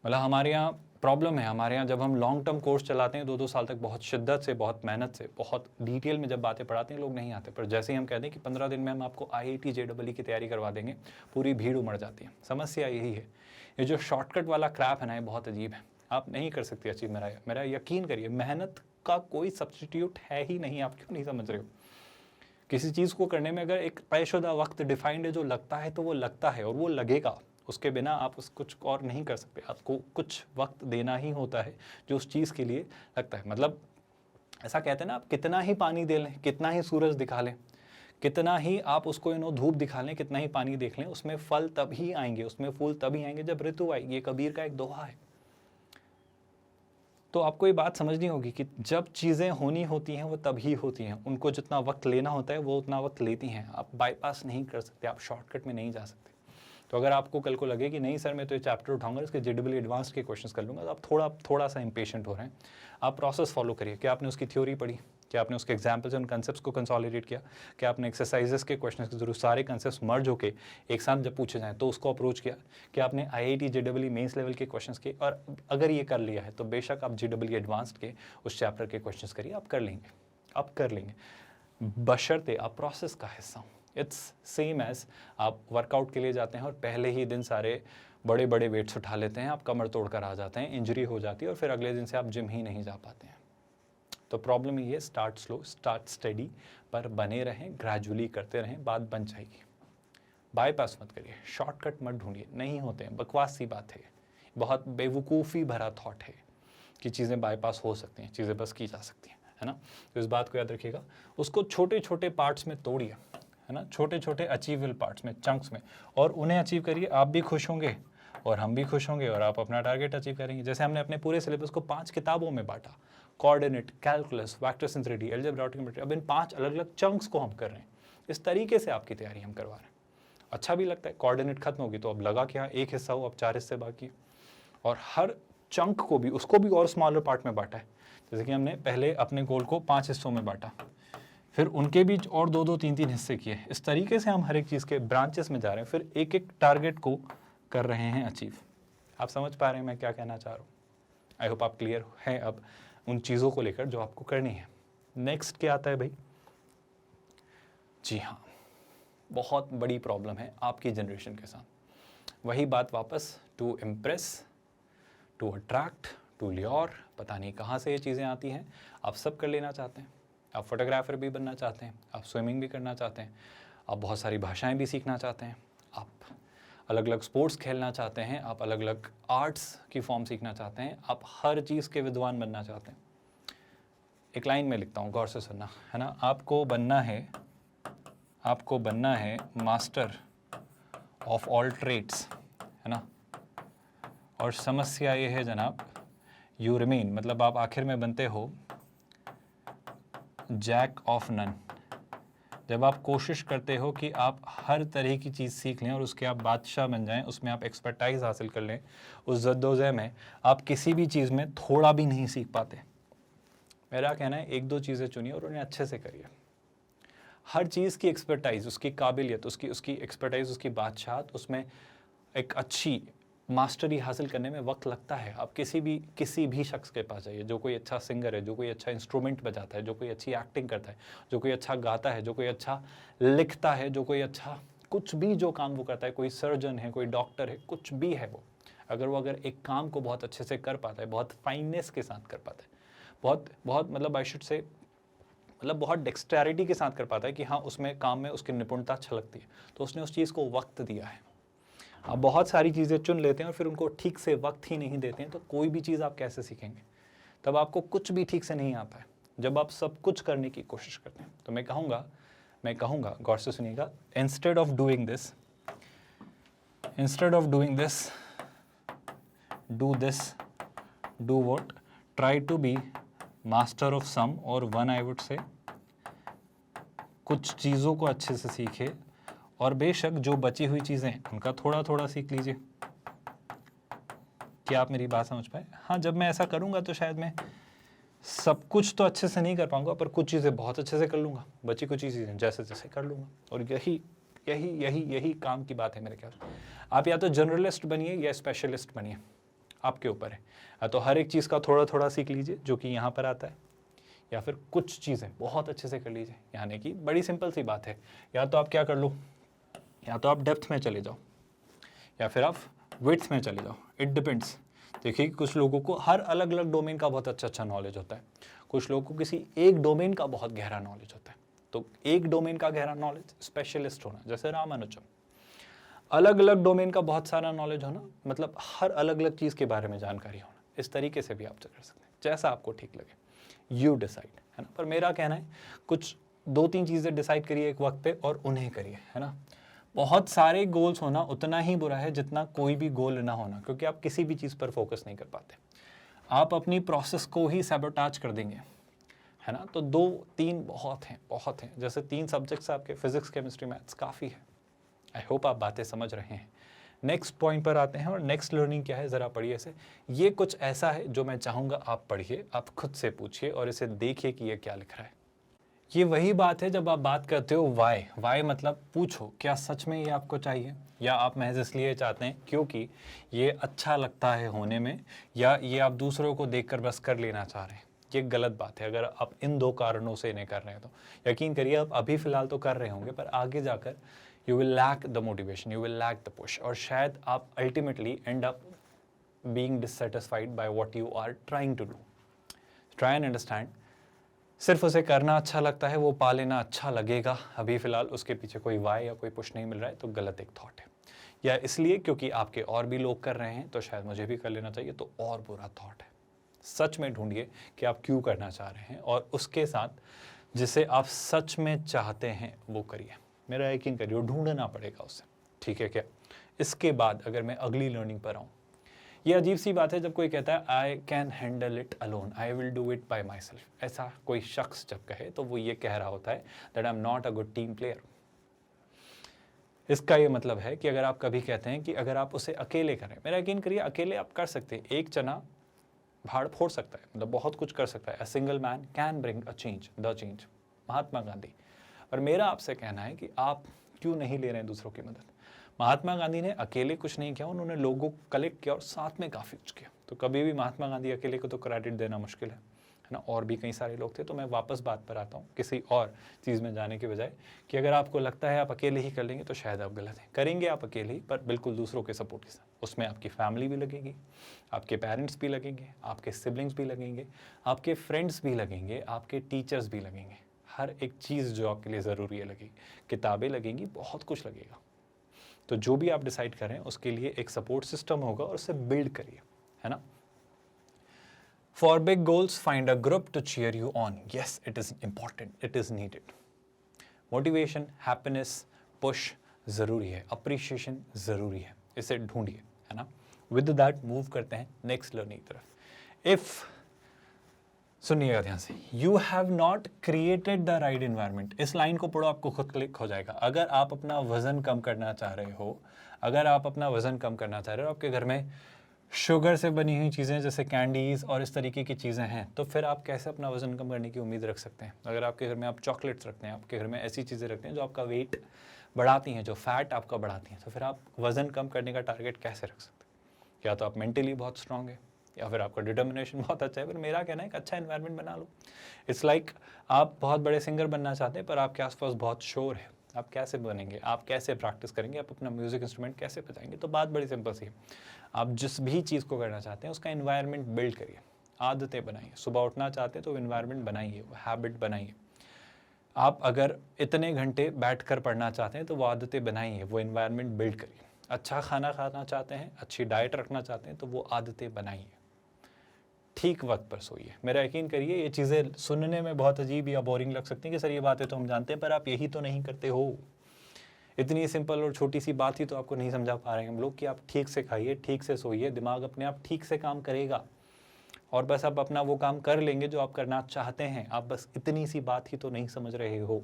मतलब हमारे यहाँ प्रॉब्लम है, हमारे यहाँ जब हम लॉन्ग टर्म कोर्स चलाते हैं 2-2 साल तक, बहुत शिद्दत से, बहुत मेहनत से, बहुत डिटेल में जब बातें पढ़ाते हैं, लोग नहीं आते। पर जैसे ही हम कहते हैं कि 15 दिन में हम आपको IIT JEE की तैयारी करवा देंगे, पूरी भीड़ उमड़ जाती है। समस्या यही है, ये जो शॉर्टकट वाला क्रैप है ना, ये बहुत अजीब है। आप नहीं कर सकते अचीव, मेरा यकीन करिए, मेहनत का कोई सब्सटीट्यूट है ही नहीं। आप क्यों नहीं समझ रहे हो? किसी चीज़ को करने में अगर एक तयशुदा वक्त डिफाइंड है, जो लगता है तो वो लगता है और वो लगेगा, उसके बिना आप उस कुछ और नहीं कर सकते, आपको कुछ वक्त देना ही होता है जो उस चीज़ के लिए लगता है। मतलब ऐसा कहते हैं ना, आप कितना ही पानी दे लें, कितना ही सूरज दिखा लें, कितना ही आप उसको धूप दिखा लें, कितना ही पानी देख लें, उसमें फल तभी आएंगे, उसमें फूल तभी आएंगे जब ऋतु आएगी। ये कबीर का एक दोहा है। तो आपको ये बात समझनी होगी कि जब चीज़ें होनी होती हैं वो तभी होती हैं, उनको जितना वक्त लेना होता है वो उतना वक्त लेती हैं। आप बाईपास नहीं कर सकते, आप शॉर्टकट में नहीं जा सकते। तो अगर आपको कल को लगे कि नहीं सर मैं तो ये चैप्टर उठाऊंगा, इसके JEE एडवांस के क्वेश्चंस कर लूँगा, तो आप थोड़ा सा इम्पेशेंट हो रहे हैं। आप प्रोसेस फॉलो करिए। क्या आपने उसकी थ्योरी पढ़ी, क्या आपने उसके एग्जाम्पल्स एंड कंसेप्ट्स को कंसोलिडेट किया, क्या आपने एक्सरसाइजेस के क्वेश्चंस के जरूर सारे कंसेप्ट्स मर्ज होके एक साथ जब पूछे जाएँ तो उसको अप्रोच किया, क्या आपने IIT JEE मेंस लेवल के क्वेश्चंस किए। और अगर ये कर लिया है तो बेशक आप JEE एडवांस्ड के उस चैप्टर के क्वेश्चंस करिए, आप कर लेंगे, बशर्ते आप प्रोसेस का हिस्सा हो। इट्स सेम एज आप वर्कआउट के लिए जाते हैं और पहले ही दिन सारे बड़े बड़े वेट्स उठा लेते हैं, आप कमर तोड़ कर आ जाते हैं, इंजरी हो जाती है और फिर अगले दिन से आप जिम ही नहीं जा पाते हैं। तो प्रॉब्लम ये, स्टार्ट स्लो, स्टार्ट स्टडी, पर बने रहें, ग्रेजुअली करते रहें, बात बन जाएगी। बाईपास मत करिए, शॉर्टकट मत ढूंढिए, नहीं होते हैं, बकवास सी बात है, बहुत बेवकूफ़ी भरा थॉट है कि चीज़ें बाईपास हो सकती हैं, चीज़ें बस की जा सकती हैं, है ना। तो इस बात को याद रखिएगा, उसको छोटे छोटे पार्ट्स में तोड़िए, है ना, छोटे छोटे अचीवेबल पार्ट्स में, चंक्स में, और उन्हें अचीव करिए। आप भी खुश होंगे और हम भी खुश होंगे और आप अपना टारगेट अचीव करेंगे। जैसे हमने अपने पूरे सिलेबस को 5 किताबों में बांटा, coordinate, calculus, vectors in 3D, algebra, trigonometry, अब इन 5 अलग अलग चंक्स को हम कर रहे हैं। इस तरीके से आपकी तैयारी हम करवा रहे हैं। अच्छा भी लगता है। कोऑर्डिनेट खत्म होगी तो अब लगा कि हाँ एक हिस्सा हो, अब 4 हिस्से बाकी, और हर चंक को भी, उसको भी और स्मॉलर पार्ट में बांटा है। जैसे कि हमने पहले अपने गोल को 5 हिस्सों में बांटा, फिर उनके बीच और 2-2, 3-3 हिस्से किए। इस तरीके से हम हर एक चीज़ के ब्रांचेस में जा रहे हैं, फिर एक एक टारगेट को कर रहे हैं अचीव। आप समझ पा रहे हैं मैं क्या कहना चाह रहा हूँ? आई होप आप क्लियर हैं अब उन चीज़ों को लेकर जो आपको करनी है। नेक्स्ट क्या आता है भाई? जी हाँ, बहुत बड़ी प्रॉब्लम है आपकी जनरेशन के साथ। वही बात वापस, to impress, to attract, to lure, पता नहीं कहाँ से ये चीज़ें आती हैं। आप सब कर लेना चाहते हैं, आप फोटोग्राफर भी बनना चाहते हैं, आप स्विमिंग भी करना चाहते हैं, आप बहुत सारी भाषाएं भी सीखना चाहते हैं, आप अलग अलग स्पोर्ट्स खेलना चाहते हैं, आप अलग अलग आर्ट्स की फॉर्म सीखना चाहते हैं, आप हर चीज़ के विद्वान बनना चाहते हैं। एक लाइन में लिखता हूँ, गौर से सुनना, है ना। आपको बनना है मास्टर ऑफ ऑल ट्रेड्स, है ना। और समस्या ये है जनाब, यू रिमेन, मतलब आप आखिर में बनते हो जैक ऑफ नन। जब आप कोशिश करते हो कि आप हर तरह की चीज़ सीख लें और उसके आप बादशाह बन जाएं, उसमें आप एक्सपर्टाइज हासिल कर लें, उस जद्दोजहद में आप किसी भी चीज़ में थोड़ा भी नहीं सीख पाते। मेरा कहना है 1-2 चीज़ें चुनिए और उन्हें अच्छे से करिए। हर चीज़ की एक्सपर्टाइज, उसकी काबिलियत, उसकी एक्सपर्टाइज, उसकी बादशाहत, उसमें एक अच्छी मास्टरी हासिल करने में वक्त लगता है। आप किसी भी शख्स के पास जाइए, जो कोई अच्छा सिंगर है, जो कोई अच्छा इंस्ट्रूमेंट बजाता है, जो कोई अच्छी एक्टिंग करता है, जो कोई अच्छा गाता है, जो कोई अच्छा लिखता है, जो कोई अच्छा कुछ भी जो काम वो करता है, कोई सर्जन है, कोई डॉक्टर है, कुछ भी है वो, अगर एक काम को बहुत अच्छे से कर पाता है, बहुत फाइननेस के साथ कर पाता है, बहुत मतलब आई शुड से, मतलब बहुत डेक्स्टैरिटी के साथ कर पाता है कि हाँ उसमें काम में उसकी निपुणता छलकती है, तो उसने उस चीज़ को वक्त दिया है। आप बहुत सारी चीज़ें चुन लेते हैं और फिर उनको ठीक से वक्त ही नहीं देते हैं, तो कोई भी चीज़ आप कैसे सीखेंगे? तब आपको कुछ भी ठीक से नहीं आता है जब आप सब कुछ करने की कोशिश करते हैं। तो मैं कहूँगा गौर से सुनिएगा, instead of doing this do what, try to be master of some, और वन आई वुड से, कुछ चीज़ों को अच्छे से सीखे और बेशक जो बची हुई चीज़ें उनका थोड़ा थोड़ा सीख लीजिए। क्या आप मेरी बात समझ पाए? हाँ, जब मैं ऐसा करूँगा तो शायद मैं सब कुछ तो अच्छे से नहीं कर पाऊँगा, पर कुछ चीज़ें बहुत अच्छे से कर लूँगा, बची कुछ चीज़ें जैसे जैसे कर लूँगा। और यही काम की बात है मेरे ख्याल। आप या तो जर्नलिस्ट बनिए या स्पेशलिस्ट बनिए, आपके ऊपर है। या तो हर एक चीज़ का थोड़ा थोड़ा सीख लीजिए जो कि यहाँ पर आता है, या फिर कुछ चीज़ें बहुत अच्छे से कर लीजिए। यानी कि बड़ी सिंपल सी बात है, या तो आप क्या कर लो, या तो आप डेप्थ में चले जाओ या फिर आप विड्थ में चले जाओ, इट डिपेंड्स। देखिए कुछ लोगों को हर अलग अलग डोमेन का बहुत अच्छा नॉलेज होता है, कुछ लोगों को किसी एक डोमेन का बहुत गहरा नॉलेज होता है। तो एक डोमेन का गहरा नॉलेज, स्पेशलिस्ट होना, जैसे रामानुजम। अलग अलग डोमेन का बहुत सारा नॉलेज होना, मतलब हर अलग अलग चीज़ के बारे में जानकारी होना, इस तरीके से भी आप कर सकते हैं, जैसा आपको ठीक लगे, यू डिसाइड, है ना। पर मेरा कहना है कुछ 2-3 चीज़ें डिसाइड करिए एक वक्त पे और उन्हें करिए, है ना। बहुत सारे गोल्स होना उतना ही बुरा है जितना कोई भी गोल ना होना, क्योंकि आप किसी भी चीज़ पर फोकस नहीं कर पाते, आप अपनी प्रोसेस को ही सैबोटाज कर देंगे, है ना। तो 2-3 बहुत हैं। जैसे 3 सब्जेक्ट्स आपके फिजिक्स, केमिस्ट्री, मैथ्स काफ़ी है। आई होप आप बातें समझ रहे हैं। नेक्स्ट पॉइंट पर आते हैं, और नेक्स्ट लर्निंग क्या है, ज़रा पढ़िए इसे। ये कुछ ऐसा है जो मैं चाहूँगा आप पढ़िए, आप खुद से पूछिए और इसे देखिए कि ये क्या लिख रहा है। ये वही बात है जब आप बात करते हो वाई मतलब पूछो, क्या सच में ये आपको चाहिए, या आप महज इसलिए चाहते हैं क्योंकि ये अच्छा लगता है होने में, या ये आप दूसरों को देखकर बस कर लेना चाह रहे हैं। ये गलत बात है। अगर आप इन 2 कारणों से इन्हें कर रहे हैं तो यकीन करिए आप अभी फ़िलहाल तो कर रहे होंगे, पर आगे जाकर you will lack the motivation, you will lack the push, और शायद आप ultimately end up being dissatisfied by what you are trying to do. Try and understand, सिर्फ उसे करना अच्छा लगता है, वो पा लेना अच्छा लगेगा, अभी फ़िलहाल उसके पीछे कोई वाई या कोई पुश नहीं मिल रहा है, तो गलत एक थॉट है, या इसलिए क्योंकि आपके और भी लोग कर रहे हैं तो शायद मुझे भी कर लेना चाहिए, तो और बुरा थॉट है। सच में ढूंढिए कि आप क्यों करना चाह रहे हैं, और उसके साथ जिसे आप सच में चाहते हैं वो करिए। मेरा यकीन करिए ढूंढना पड़ेगा उसे, ठीक है क्या। इसके बाद अगर मैं अगली लर्निंग पर आऊँ, ये अजीब सी बात है जब कोई कहता है I can handle it alone, I will do it by my self. ऐसा कोई शख्स जब कहे तो वो ये कह रहा होता है that I am not a good team player. इसका ये मतलब है कि अगर आप कभी कहते हैं कि अगर आप उसे अकेले करें, मेरा यकीन करिए अकेले आप कर सकते हैं, एक चना भाड़ फोड़ सकता है, मतलब बहुत कुछ कर सकता है। A single man can bring a change, the change, Mahatma Gandhi. और मेरा आपसे कहना है कि आप क्यों नहीं ले रहे हैं दूसरों की मदद। महात्मा गांधी ने अकेले कुछ नहीं किया, उन्होंने लोगों को कलेक्ट किया और साथ में काफ़ी कुछ किया। तो कभी भी महात्मा गांधी अकेले को तो क्रेडिट देना मुश्किल है ना। और भी कई सारे लोग थे। तो मैं वापस बात पर आता हूँ किसी और चीज़ में जाने के बजाय, कि अगर आपको लगता है आप अकेले ही कर लेंगे तो शायद आप गलत हैं। करेंगे आप अकेले ही, पर बिल्कुल दूसरों के सपोर्ट के साथ। उसमें आपकी फैमिली भी लगेगी, आपके पेरेंट्स भी लगेंगे, आपके सिबलिंग्स भी लगेंगे, आपके फ्रेंड्स भी लगेंगे, आपके टीचर्स भी लगेंगे। हर एक चीज़ जो आपके लिए ज़रूरी है लगेगी, किताबें लगेंगी, बहुत कुछ लगेगा। तो जो भी आप डिसाइड करें उसके लिए एक सपोर्ट सिस्टम होगा और उसे बिल्ड करिए, है ना। For big goals find a group to cheer you on. Yes, it is important, it is needed. Motivation, happiness, push ज़रूरी है, अप्रिशिएशन ज़रूरी है, इसे ढूंढिए, है ना। विद दैट मूव करते हैं नेक्स्ट लर्निंग की तरफ। इफ़, सुनिएगा ध्यान से, you have not created the right environment. इस लाइन को पढ़ो, आपको खुद क्लिक हो जाएगा। अगर आप अपना वजन कम करना चाह रहे हो, अगर आप अपना वजन कम करना चाह रहे हो, आपके घर में शुगर से बनी हुई चीज़ें जैसे कैंडीज़ और इस तरीके की चीज़ें हैं, तो फिर आप कैसे अपना वजन कम करने की उम्मीद रख सकते हैं। अगर आपके घर में आप चॉकलेट्स रखते हैं, आपके घर में ऐसी चीज़ें रखते हैं जो आपका वेट बढ़ाती हैं, जो फैट आपका बढ़ाती हैं, तो फिर आप वज़न कम करने का टारगेट कैसे रख सकते हैं। या तो आप मेंटली बहुत स्ट्रांग है, या फिर आपका डिटर्मिनेशन बहुत अच्छा है। पर मेरा कहना है एक अच्छा इन्वायरमेंट बना लो। इट्स लाइक आप बहुत बड़े सिंगर बनना चाहते हैं पर आपके आसपास बहुत शोर है, आप कैसे बनेंगे, आप कैसे प्रैक्टिस करेंगे, आप अपना म्यूज़िक इंस्ट्रूमेंट कैसे बजाएंगे। तो बात बड़ी सिंपल सी है, आप जिस भी चीज़ को करना चाहते हैं उसका इन्वायरमेंट बिल्ड करिए, आदतें बनाइए। सुबह उठना चाहते हैं तो इन्वायरमेंट बनाइए, वो हैबिट बनाइए। आप अगर इतने घंटे बैठकर पढ़ना चाहते हैं तो वो आदतें बनाइए, वो इन्वायरमेंट बिल्ड करिए। अच्छा खाना खाना चाहते हैं, अच्छी डाइट रखना चाहते हैं तो वो आदतें बनाइए। ठीक वक्त पर सोइए। मेरा यकीन करिए ये चीज़ें सुनने में बहुत अजीब या बोरिंग लग सकती हैं कि सर ये बातें तो हम जानते हैं, पर आप यही तो नहीं करते हो। इतनी सिंपल और छोटी सी बात ही तो आपको नहीं समझा पा रहे हैं हम लोग, कि आप ठीक से खाइए, ठीक से सोइए, दिमाग अपने आप ठीक से काम करेगा और बस आप अपना वो काम कर लेंगे जो आप करना चाहते हैं। आप बस इतनी सी बात ही तो नहीं समझ रहे हो,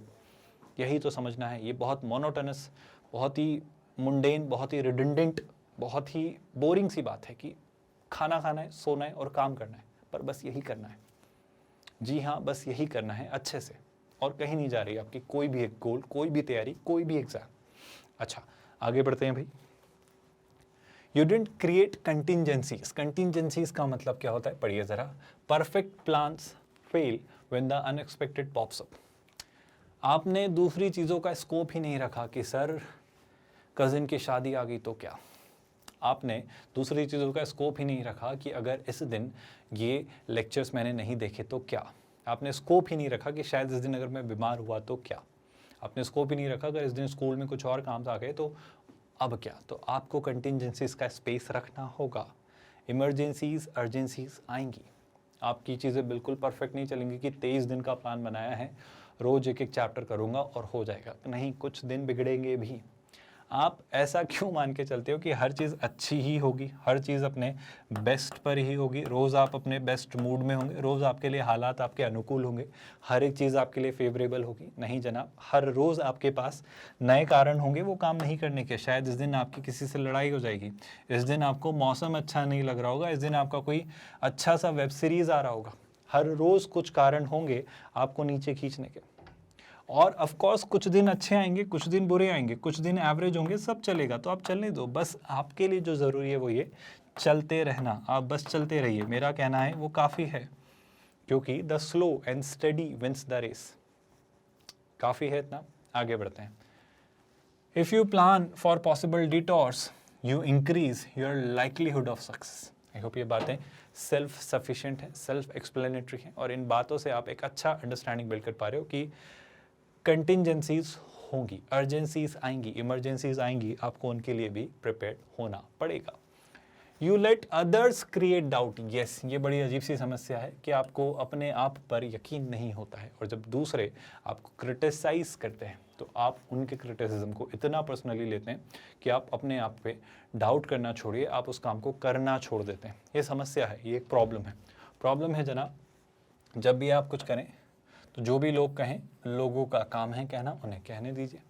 यही तो समझना है। ये बहुत मोनोटोनस, बहुत ही मुंडेन, बहुत ही रिडंडेंट, बहुत ही बोरिंग सी बात है कि खाना खाना है, सोना है और काम करना है, पर बस यही करना है। जी हाँ, बस यही करना है अच्छे से, और कहीं नहीं जा रही आपकी कोई भी एक गोल, कोई भी तैयारी, कोई भी एग्जाम। अच्छा, आगे बढ़ते हैं भाई। You didn't create contingencies. Contingencies का मतलब क्या होता है, पढ़िए जरा। Perfect plans fail when the unexpected pops up. आपने दूसरी चीज़ों का स्कोप ही नहीं रखा कि सर कज़िन की शादी आ गई तो क्या। आपने दूसरी चीज़ों का स्कोप ही नहीं रखा कि अगर इस दिन ये लेक्चर्स मैंने नहीं देखे तो क्या। आपने स्कोप ही नहीं रखा कि शायद इस दिन अगर मैं बीमार हुआ तो क्या। आपने स्कोप ही नहीं रखा अगर इस दिन स्कूल में कुछ और काम आ गए तो अब क्या, तो आपको कंटिजेंसीज का स्पेस रखना होगा। इमरजेंसीज अर्जेंसीज आएंगी, आपकी चीज़ें बिल्कुल परफेक्ट नहीं चलेंगी कि 23 दिन का प्लान बनाया है, रोज़ एक एक चैप्टर करूँगा और हो जाएगा, नहीं, कुछ दिन बिगड़ेंगे भी। आप ऐसा क्यों मान के चलते हो कि हर चीज़ अच्छी ही होगी, हर चीज़ अपने बेस्ट पर ही होगी, रोज़ आप अपने बेस्ट मूड में होंगे, रोज़ आपके लिए हालात आपके अनुकूल होंगे, हर एक चीज़ आपके लिए फेवरेबल होगी? नहीं जनाब, हर रोज़ आपके पास नए कारण होंगे वो काम नहीं करने के। शायद इस दिन आपकी किसी से लड़ाई हो जाएगी, इस दिन आपको मौसम अच्छा नहीं लग रहा होगा, इस दिन आपका कोई अच्छा सा वेब सीरीज़ आ रहा होगा। हर रोज़ कुछ कारण होंगे आपको नीचे खींचने के। और ऑफ कोर्स कुछ दिन अच्छे आएंगे, कुछ दिन बुरे आएंगे, कुछ दिन एवरेज होंगे, सब चलेगा, तो आप चलने दो। बस आपके लिए जो ज़रूरी है वो ये, चलते रहना, आप बस चलते रहिए, मेरा कहना है वो काफ़ी है, क्योंकि the slow and steady wins the race. काफ़ी है इतना, आगे बढ़ते हैं। If you plan for possible detours you increase your likelihood of success. I hope ये बातें सेल्फ सफिशिएंट है, सेल्फ एक्सप्लेनेटरी है, और इन बातों से आप एक अच्छा अंडरस्टैंडिंग बिल्ड कर पा रहे हो कि कंटिजेंसीज होंगी, अर्जेंसीज आएंगी, इमरजेंसीज आएंगी, आपको उनके लिए भी प्रिपेयर्ड होना पड़ेगा। You let others create doubt. Yes, ये बड़ी अजीब सी समस्या है कि आपको अपने आप पर यकीन नहीं होता है, और जब दूसरे आपको क्रिटिसाइज करते हैं तो आप उनके क्रिटिसिज्म को इतना पर्सनली लेते हैं कि आप अपने आप पे डाउट करना छोड़िए, आप उस काम को करना छोड़ देते हैं। ये समस्या है, ये एक प्रॉब्लम है। प्रॉब्लम है जनाब, जब भी आप कुछ करें तो जो भी लोग कहें, लोगों का काम है कहना, उन्हें कहने दीजिए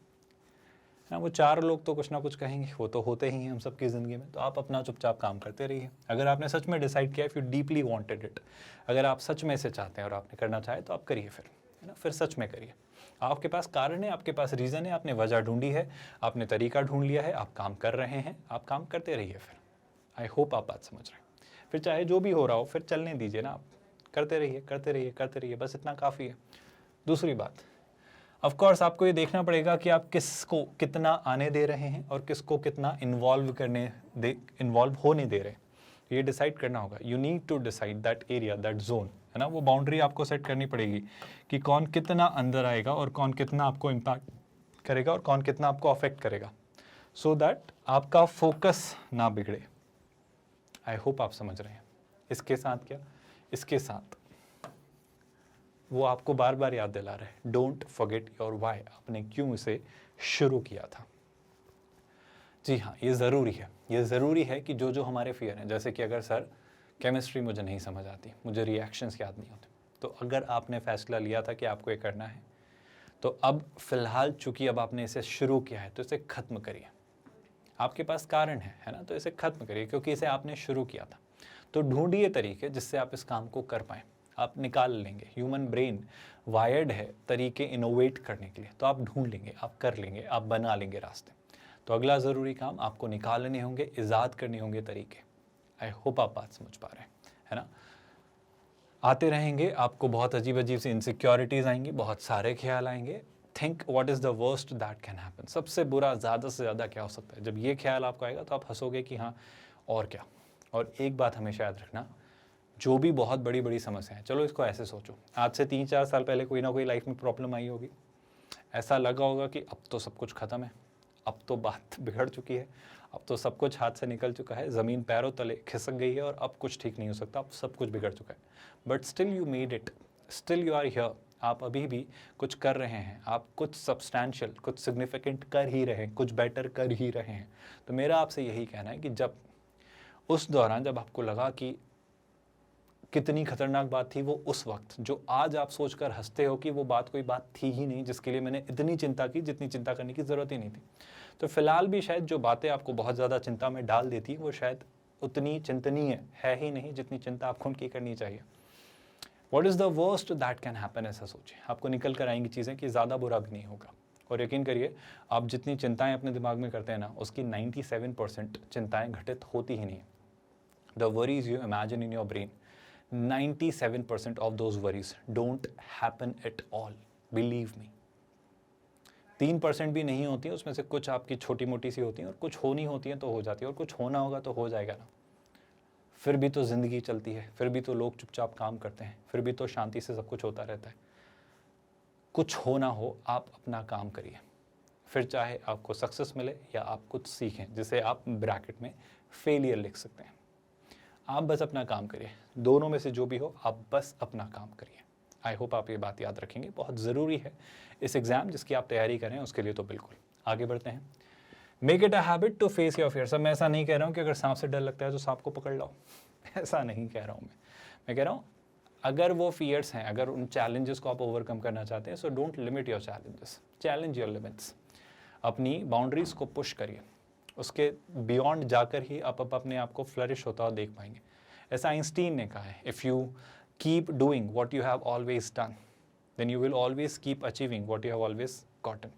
ना। वो 4 लोग तो कुछ ना कुछ कहेंगे, वो तो होते ही हैं हम सबकी ज़िंदगी में, तो आप अपना चुपचाप काम करते रहिए। अगर आपने सच में डिसाइड किया, if you deeply wanted it, अगर आप सच में से चाहते हैं और आपने करना चाहे तो आप करिए, फिर है ना, फिर सच में करिए। आपके पास कारण है, आपके पास रीज़न है, आपने वजह ढूंढी है, आपने तरीका ढूंढ लिया है, आप काम कर रहे हैं, आप काम करते रहिए फिर। आई होप आप बात समझ रहे हैं। फिर चाहे जो भी हो रहा हो, फिर चलने दीजिए ना, आप करते रहिए, करते रहिए, करते रहिए, बस इतना काफ़ी है। दूसरी बात, ऑफ कोर्स आपको ये देखना पड़ेगा कि आप किसको कितना आने दे रहे हैं और किसको कितना इन्वॉल्व होने दे रहे हैं, ये डिसाइड करना होगा। You need to decide that area, that zone, है ना, वो बाउंड्री आपको सेट करनी पड़ेगी कि कौन कितना अंदर आएगा और कौन कितना आपको इम्पैक्ट करेगा और कौन कितना आपको अफेक्ट करेगा, सो दैट आपका फोकस ना बिगड़े। आई होप आप समझ रहे हैं। इसके साथ क्या, इसके साथ वो आपको बार बार याद दिला रहे हैं, डोंट फॉरगेट योर व्हाई, आपने क्यों इसे शुरू किया था। जी हाँ, ये ज़रूरी है, ये ज़रूरी है कि जो जो हमारे फियर हैं, जैसे कि अगर सर केमिस्ट्री मुझे नहीं समझ आती, मुझे रिएक्शंस याद नहीं होते, तो अगर आपने फैसला लिया था कि आपको ये करना है, तो अब फ़िलहाल चूँकि अब आपने इसे शुरू किया है तो इसे ख़त्म करिए। आपके पास कारण है ना, तो इसे ख़त्म करिए, क्योंकि इसे आपने शुरू किया था। तो ढूंढिए तरीके जिससे आप इस काम को कर पाएँ, आप निकाल लेंगे। ह्यूमन ब्रेन वायर्ड है तरीके इनोवेट करने के लिए, तो आप ढूंढ लेंगे, आप कर लेंगे, आप बना लेंगे रास्ते। तो अगला ज़रूरी काम आपको निकालने होंगे, ईजाद करने होंगे तरीके। आई होप आप बात समझ पा रहे हैं, है ना। आते रहेंगे, आपको बहुत अजीब अजीब सी इनसिक्योरिटीज़ आएंगी, बहुत सारे ख्याल आएंगे। Think what is the worst that can happen, सबसे बुरा ज़्यादा से ज़्यादा क्या हो सकता है। जब ये ख्याल आपको आएगा तो आप हंसोगे कि हाँ और क्या। और एक बात हमेशा याद रखना, जो भी बहुत बड़ी बड़ी समस्या है, चलो इसको ऐसे सोचो, आज से 3-4 साल पहले कोई ना कोई लाइफ में प्रॉब्लम आई होगी, ऐसा लगा होगा कि अब तो सब कुछ ख़त्म है, अब तो बात बिगड़ चुकी है, अब तो सब कुछ हाथ से निकल चुका है, ज़मीन पैरों तले खिसक गई है और अब कुछ ठीक नहीं हो सकता, अब सब कुछ बिगड़ चुका है। But still you made it, still you are here, आप अभी भी कुछ कर रहे हैं, आप कुछ सब्सटैंशियल, कुछ सिग्निफिकेंट कर ही रहे हैं, कुछ बेटर कर ही रहे हैं। तो मेरा आपसे यही कहना है कि जब उस दौरान जब आपको लगा कि कितनी खतरनाक बात थी वो, उस वक्त जो आज आप सोचकर हंसते हो कि वो बात कोई बात थी ही नहीं जिसके लिए मैंने इतनी चिंता की, जितनी चिंता करने की ज़रूरत ही नहीं थी। तो फिलहाल भी शायद जो बातें आपको बहुत ज़्यादा चिंता में डाल देती वो शायद उतनी चिंतनीय है ही नहीं जितनी चिंता आपको उनकी करनी चाहिए। What is the worst that can happen, ऐसा सोचिए, आपको निकल कर आएंगी चीज़ें कि ज़्यादा बुरा भी नहीं होगा। और यकीन करिए, आप जितनी चिंताएं अपने दिमाग में करते हैं ना, उसकी 97% चिंताएं घटित होती ही नहीं। The worries you imagine in your brain, 97% of those worries don't happen at all, believe me। 3% भी नहीं होती है, उसमें से कुछ आपकी छोटी मोटी सी होती हैं और कुछ होनी होती हैं तो हो जाती है, और कुछ होना होगा तो हो जाएगा ना। फिर भी तो ज़िंदगी चलती है, फिर भी तो लोग चुपचाप काम करते हैं, फिर भी तो शांति से सब कुछ होता रहता है। कुछ हो ना हो, आप अपना काम करिए, फिर चाहे आपको सक्सेस मिले या आप कुछ सीखें, जिसे आप ब्रैकेट में फेलियर लिख सकते हैं। आप बस अपना काम करिए, दोनों में से जो भी हो आप बस अपना काम करिए। आई होप आप ये बात याद रखेंगे, बहुत ज़रूरी है इस एग्ज़ाम जिसकी आप तैयारी करें उसके लिए। तो बिल्कुल आगे बढ़ते हैं। Make it a habit to face your fear. सब मैं ऐसा नहीं कह रहा हूँ कि अगर सांप से डर लगता है तो सांप को पकड़ लो ऐसा नहीं कह रहा हूँ मैं कह रहा हूँ अगर वो फियर्स हैं, अगर उन चैलेंजेस को आप ओवरकम करना चाहते हैं, so don't limit your challenges, challenge your limits. अपनी बाउंड्रीज को पुश करिए, उसके बियॉन्ड जाकर ही आप अपने आप को फ्लरिश होता हुआ देख पाएंगे। ऐसा आइंस्टीन ने कहा है, if you keep doing what you have always done then you will always keep achieving what you have always gotten.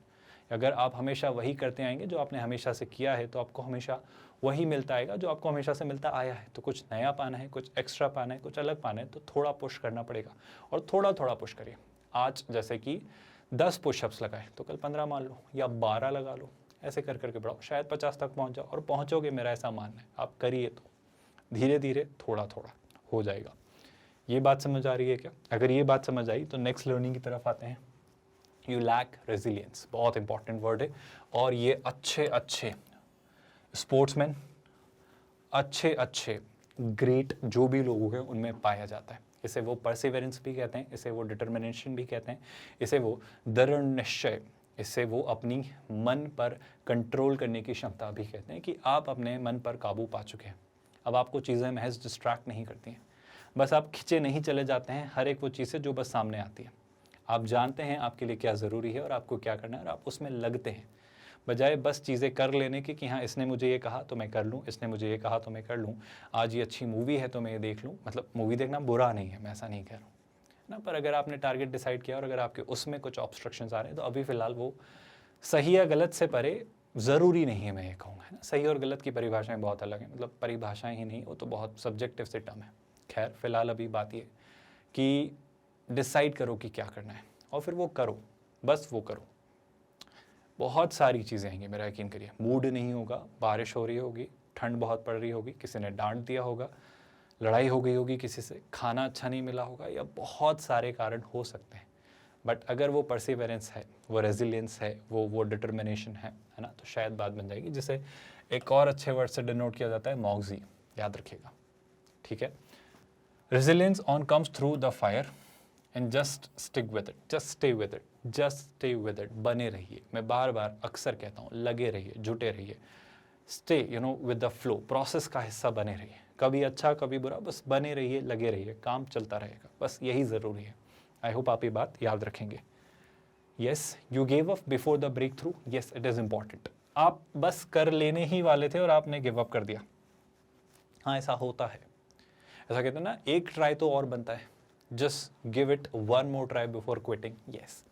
अगर आप हमेशा वही करते आएंगे जो आपने हमेशा से किया है, तो आपको हमेशा वही मिलता आएगा जो आपको हमेशा से मिलता आया है। तो कुछ नया पाना है, कुछ एक्स्ट्रा पाना है, कुछ अलग पाना है, तो थोड़ा पुश करना पड़ेगा और थोड़ा थोड़ा पुश करिए। आज जैसे कि 10 पुशअप्स लगाए तो कल 15 मान लो या 12 लगा लो, ऐसे कर करके बढ़ाओ, शायद 50 तक पहुंच जाओ और पहुंचोगे, मेरा ऐसा मानना है। आप करिए तो धीरे धीरे थोड़ा थोड़ा हो जाएगा। ये बात समझ आ रही है क्या? अगर ये बात समझ आई तो नेक्स्ट लर्निंग की तरफ आते हैं। यू लैक रेजिलियंस, बहुत इंपॉर्टेंट वर्ड है और ये अच्छे अच्छे स्पोर्ट्समैन, अच्छे ग्रेट जो भी लोग हैं उनमें पाया जाता है। इसे वो परसिवेरेंस भी कहते हैं, इसे वो डिटर्मिनेशन भी कहते हैं, इसे वो दृढ़ निश्चय, इसे वो अपनी मन पर कंट्रोल करने की क्षमता भी कहते हैं कि आप अपने मन पर काबू पा चुके हैं। अब आपको चीज़ें महज डिस्ट्रैक्ट नहीं करती हैं, बस आप खिंचे नहीं चले जाते हैं हर एक वो चीज़ से जो बस सामने आती है। आप जानते हैं आपके लिए क्या ज़रूरी है और आपको क्या करना है और आप उसमें लगते हैं, बजाय बस चीज़ें कर लेने के कि हाँ इसने मुझे ये कहा तो मैं कर लूँ, इसने मुझे ये कहा तो मैं कर लूँ, आज ये अच्छी मूवी है तो मैं ये देख लूँ। मतलब मूवी देखना बुरा नहीं है, मैं ऐसा नहीं कह रहा हूँ ना, पर अगर आपने टारगेट डिसाइड किया और अगर आपके उसमें कुछ ऑब्स्ट्रक्शंस आ रहे हैं तो अभी फ़िलहाल वो सही या गलत से परे ज़रूरी नहीं है, मैं ये कहूँगा, है ना। सही और गलत की परिभाषाएँ बहुत अलग हैं, मतलब परिभाषाएँ ही नहीं, वो तो बहुत सब्जेक्टिव से टर्म है। खैर फ़िलहाल अभी बात ये कि डिसाइड करो कि क्या करना है और फिर वो करो, बस वो करो। बहुत सारी चीज़ें आएंगी, मेरा यकीन करिए। मूड नहीं होगा, बारिश हो रही होगी, ठंड बहुत पड़ रही होगी, किसी ने डांट दिया होगा, लड़ाई हो गई होगी किसी से, खाना अच्छा नहीं मिला होगा, या बहुत सारे कारण हो सकते हैं। बट अगर वो परसिवेरेंस है, वो रेजिलियंस है, वो डिटर्मिनेशन है ना, तो शायद बात बन जाएगी, जिसे एक और अच्छे वर्ड से डिनोट किया जाता है, मॉक्सी, याद रखिएगा, ठीक है। Resilience on comes through the fire and just stick with it, just stay with it, just stay with it, बने रहिए। मैं बार बार अक्सर कहता हूँ, लगे रहिए, जुटे रहिए, stay with the flow, process का हिस्सा बने रहिए, कभी अच्छा कभी बुरा, बस बने रहिए, लगे रहिए, काम चलता रहेगा, बस यही ज़रूरी है। आई होप आप ये बात याद रखेंगे। Yes, you gave up before the break through, yes it is important. आप बस कर लेने ही वाले थे और आपने गिव अप कर दिया। हाँ ऐसा होता है, ऐसा कहते हैं ना, एक ट्राई तो और बनता है। Just give it one more try before quitting, yes,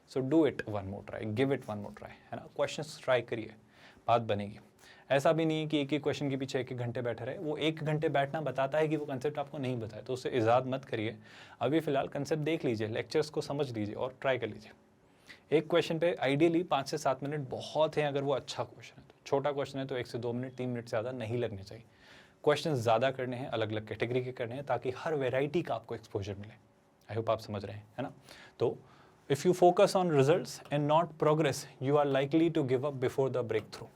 so do it one more try, give it one more try, है ना। क्वेश्चंस ट्राई करिए, बात बनेगी। ऐसा भी नहीं है कि एक ही क्वेश्चन के पीछे 1-1 घंटे बैठे रहे। वो 1 घंटे बैठना बताता है कि वो कंसेप्ट आपको नहीं बताया, तो उससे इजाद मत करिए। अभी फ़िलहाल कंसेप्ट देख लीजिए, लेक्चर्स को समझ लीजिए और ट्राई कर लीजिए। एक क्वेश्चन पे आइडियली 5 से 7 मिनट बहुत हैं, अगर वो अच्छा क्वेश्चन है तो। छोटा क्वेश्चन है तो 1 से 2 मिनट, 3 मिनट से ज़्यादा नहीं लगने चाहिए। क्वेश्चन ज़्यादा करने हैं, अलग अलग कैटेगरी के करने हैं, ताकि हर वेराइटी का आपको एक्सपोजर मिले। आई होप आप समझ रहे हैं, है ना। तो if you focus on results and not progress, you are likely to give up before the breakthrough.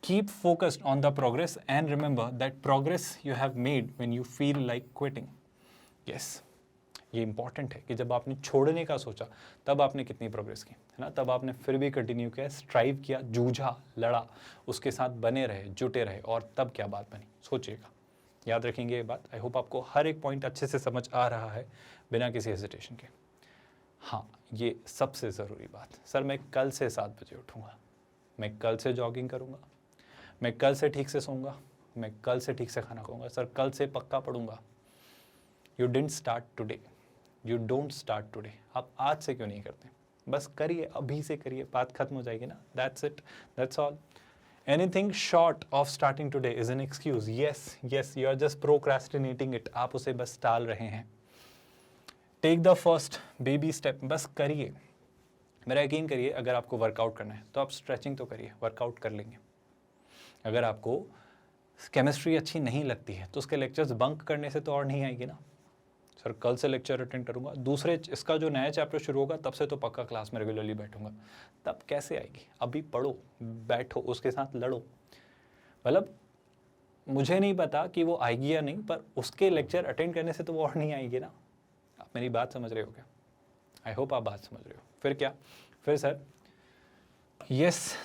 Keep focused on the progress and remember that progress you have made when you feel like quitting. Yes, ये important है कि जब आपने छोड़ने का सोचा तब आपने कितनी प्रोग्रेस की, है ना। तब आपने फिर भी कंटिन्यू किया, स्ट्राइव किया, जूझा, लड़ा, उसके साथ बने रहे, जुटे रहे, और तब क्या बात बनी, सोचिएगा। याद रखेंगे ये बात। आई होप आपको हर एक पॉइंट अच्छे से समझ आ रहा है बिना किसी हेजिटेशन के। हाँ, ये सबसे ज़रूरी बात, सर मैं कल से 7 बजे उठूँगा, मैं कल से जॉगिंग करूँगा, मैं कल से ठीक से सोऊंगा, मैं कल से ठीक से खाना खाऊंगा, सर कल से पक्का पढ़ूंगा। You didn't start today, you don't start today. आप आज से क्यों नहीं करते? बस करिए, अभी से करिए, बात खत्म हो जाएगी ना। That's it, that's all. Anything short of starting today is an excuse. Yes, you are just procrastinating it, आप उसे बस टाल रहे हैं। Take the first baby step, बस करिए। मेरा यकीन करिए, अगर आपको वर्कआउट करना है तो आप स्ट्रेचिंग तो करिए, वर्कआउट कर लेंगे। अगर आपको केमिस्ट्री अच्छी नहीं लगती है तो उसके लेक्चर्स बंक करने से तो और नहीं आएगी ना। सर कल से लेक्चर अटेंड करूँगा, दूसरे इसका जो नया चैप्टर शुरू होगा तब से तो पक्का क्लास में रेगुलरली बैठूंगा। तब कैसे आएगी? अभी पढ़ो, बैठो, उसके साथ लड़ो। मतलब मुझे नहीं पता कि वो आएगी या नहीं, पर उसके लेक्चर अटेंड करने से तो वो और नहीं आएगी ना। आप मेरी बात समझ रहे हो क्या? आई होप आप बात समझ रहे हो। फिर क्या? फिर sir yes,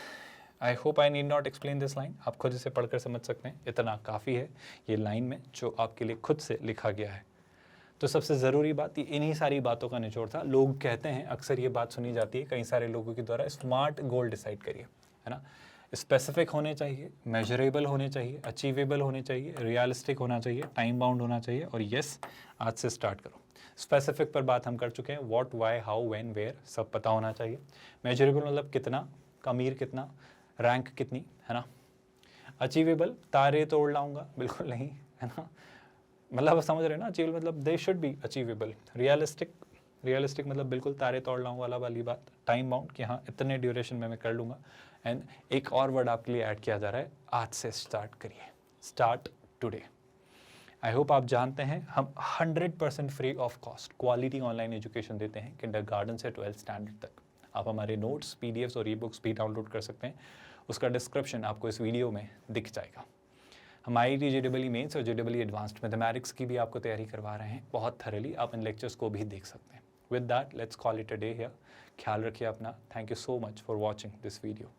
I hope I need not explain this line, आप खुद इसे पढ़कर समझ सकते हैं, इतना काफ़ी है ये लाइन में जो आपके लिए खुद से लिखा गया है। तो सबसे ज़रूरी बात ये इन्हीं सारी बातों का निचोड़ था। लोग कहते हैं, अक्सर ये बात सुनी जाती है कई सारे लोगों के द्वारा, स्मार्ट गोल डिसाइड करिए, है ना। स्पेसिफिक होने चाहिए, मेजरेबल होने चाहिए, अचीवेबल होने चाहिए, रियलिस्टिक होना चाहिए, टाइम बाउंड होना चाहिए, और यस आज से स्टार्ट करो। स्पेसिफिक पर बात हम कर चुके हैं, what, why, how, when, where, सब पता होना चाहिए। मेजरेबल मतलब कितना, कमीर कितना, रैंक कितनी, है ना। अचीवेबल, तारे तोड़ लाऊंगा, बिल्कुल नहीं, है ना। मतलब समझ रहे हैं ना, अचीवेबल मतलब they should be achievable. Realistic मतलब बिल्कुल तारे तोड़ लाऊंगा वाली बात। टाइम बाउंड कि हाँ इतने ड्यूरेशन में मैं कर लूँगा। एंड एक और वर्ड आपके लिए ऐड किया जा रहा है, आज से स्टार्ट करिए, स्टार्ट टुडे। आई होप आप जानते हैं हम 100% free of cost quality online education देते हैं किंडरगार्टन से 12th स्टैंडर्ड तक। आप हमारे नोट्स, पीडीएफ्स और ई बुक्स भी डाउनलोड कर सकते हैं, उसका डिस्क्रिप्शन आपको इस वीडियो में दिख जाएगा। हम IIT JEE मेंस और JEE एडवांस्ड मैथमेटिक्स की भी आपको तैयारी करवा रहे हैं बहुत थरली, आप इन लेक्चर्स को भी देख सकते हैं। With that let's call it a day here. ख्याल रखिए अपना। Thank you so much for watching this video.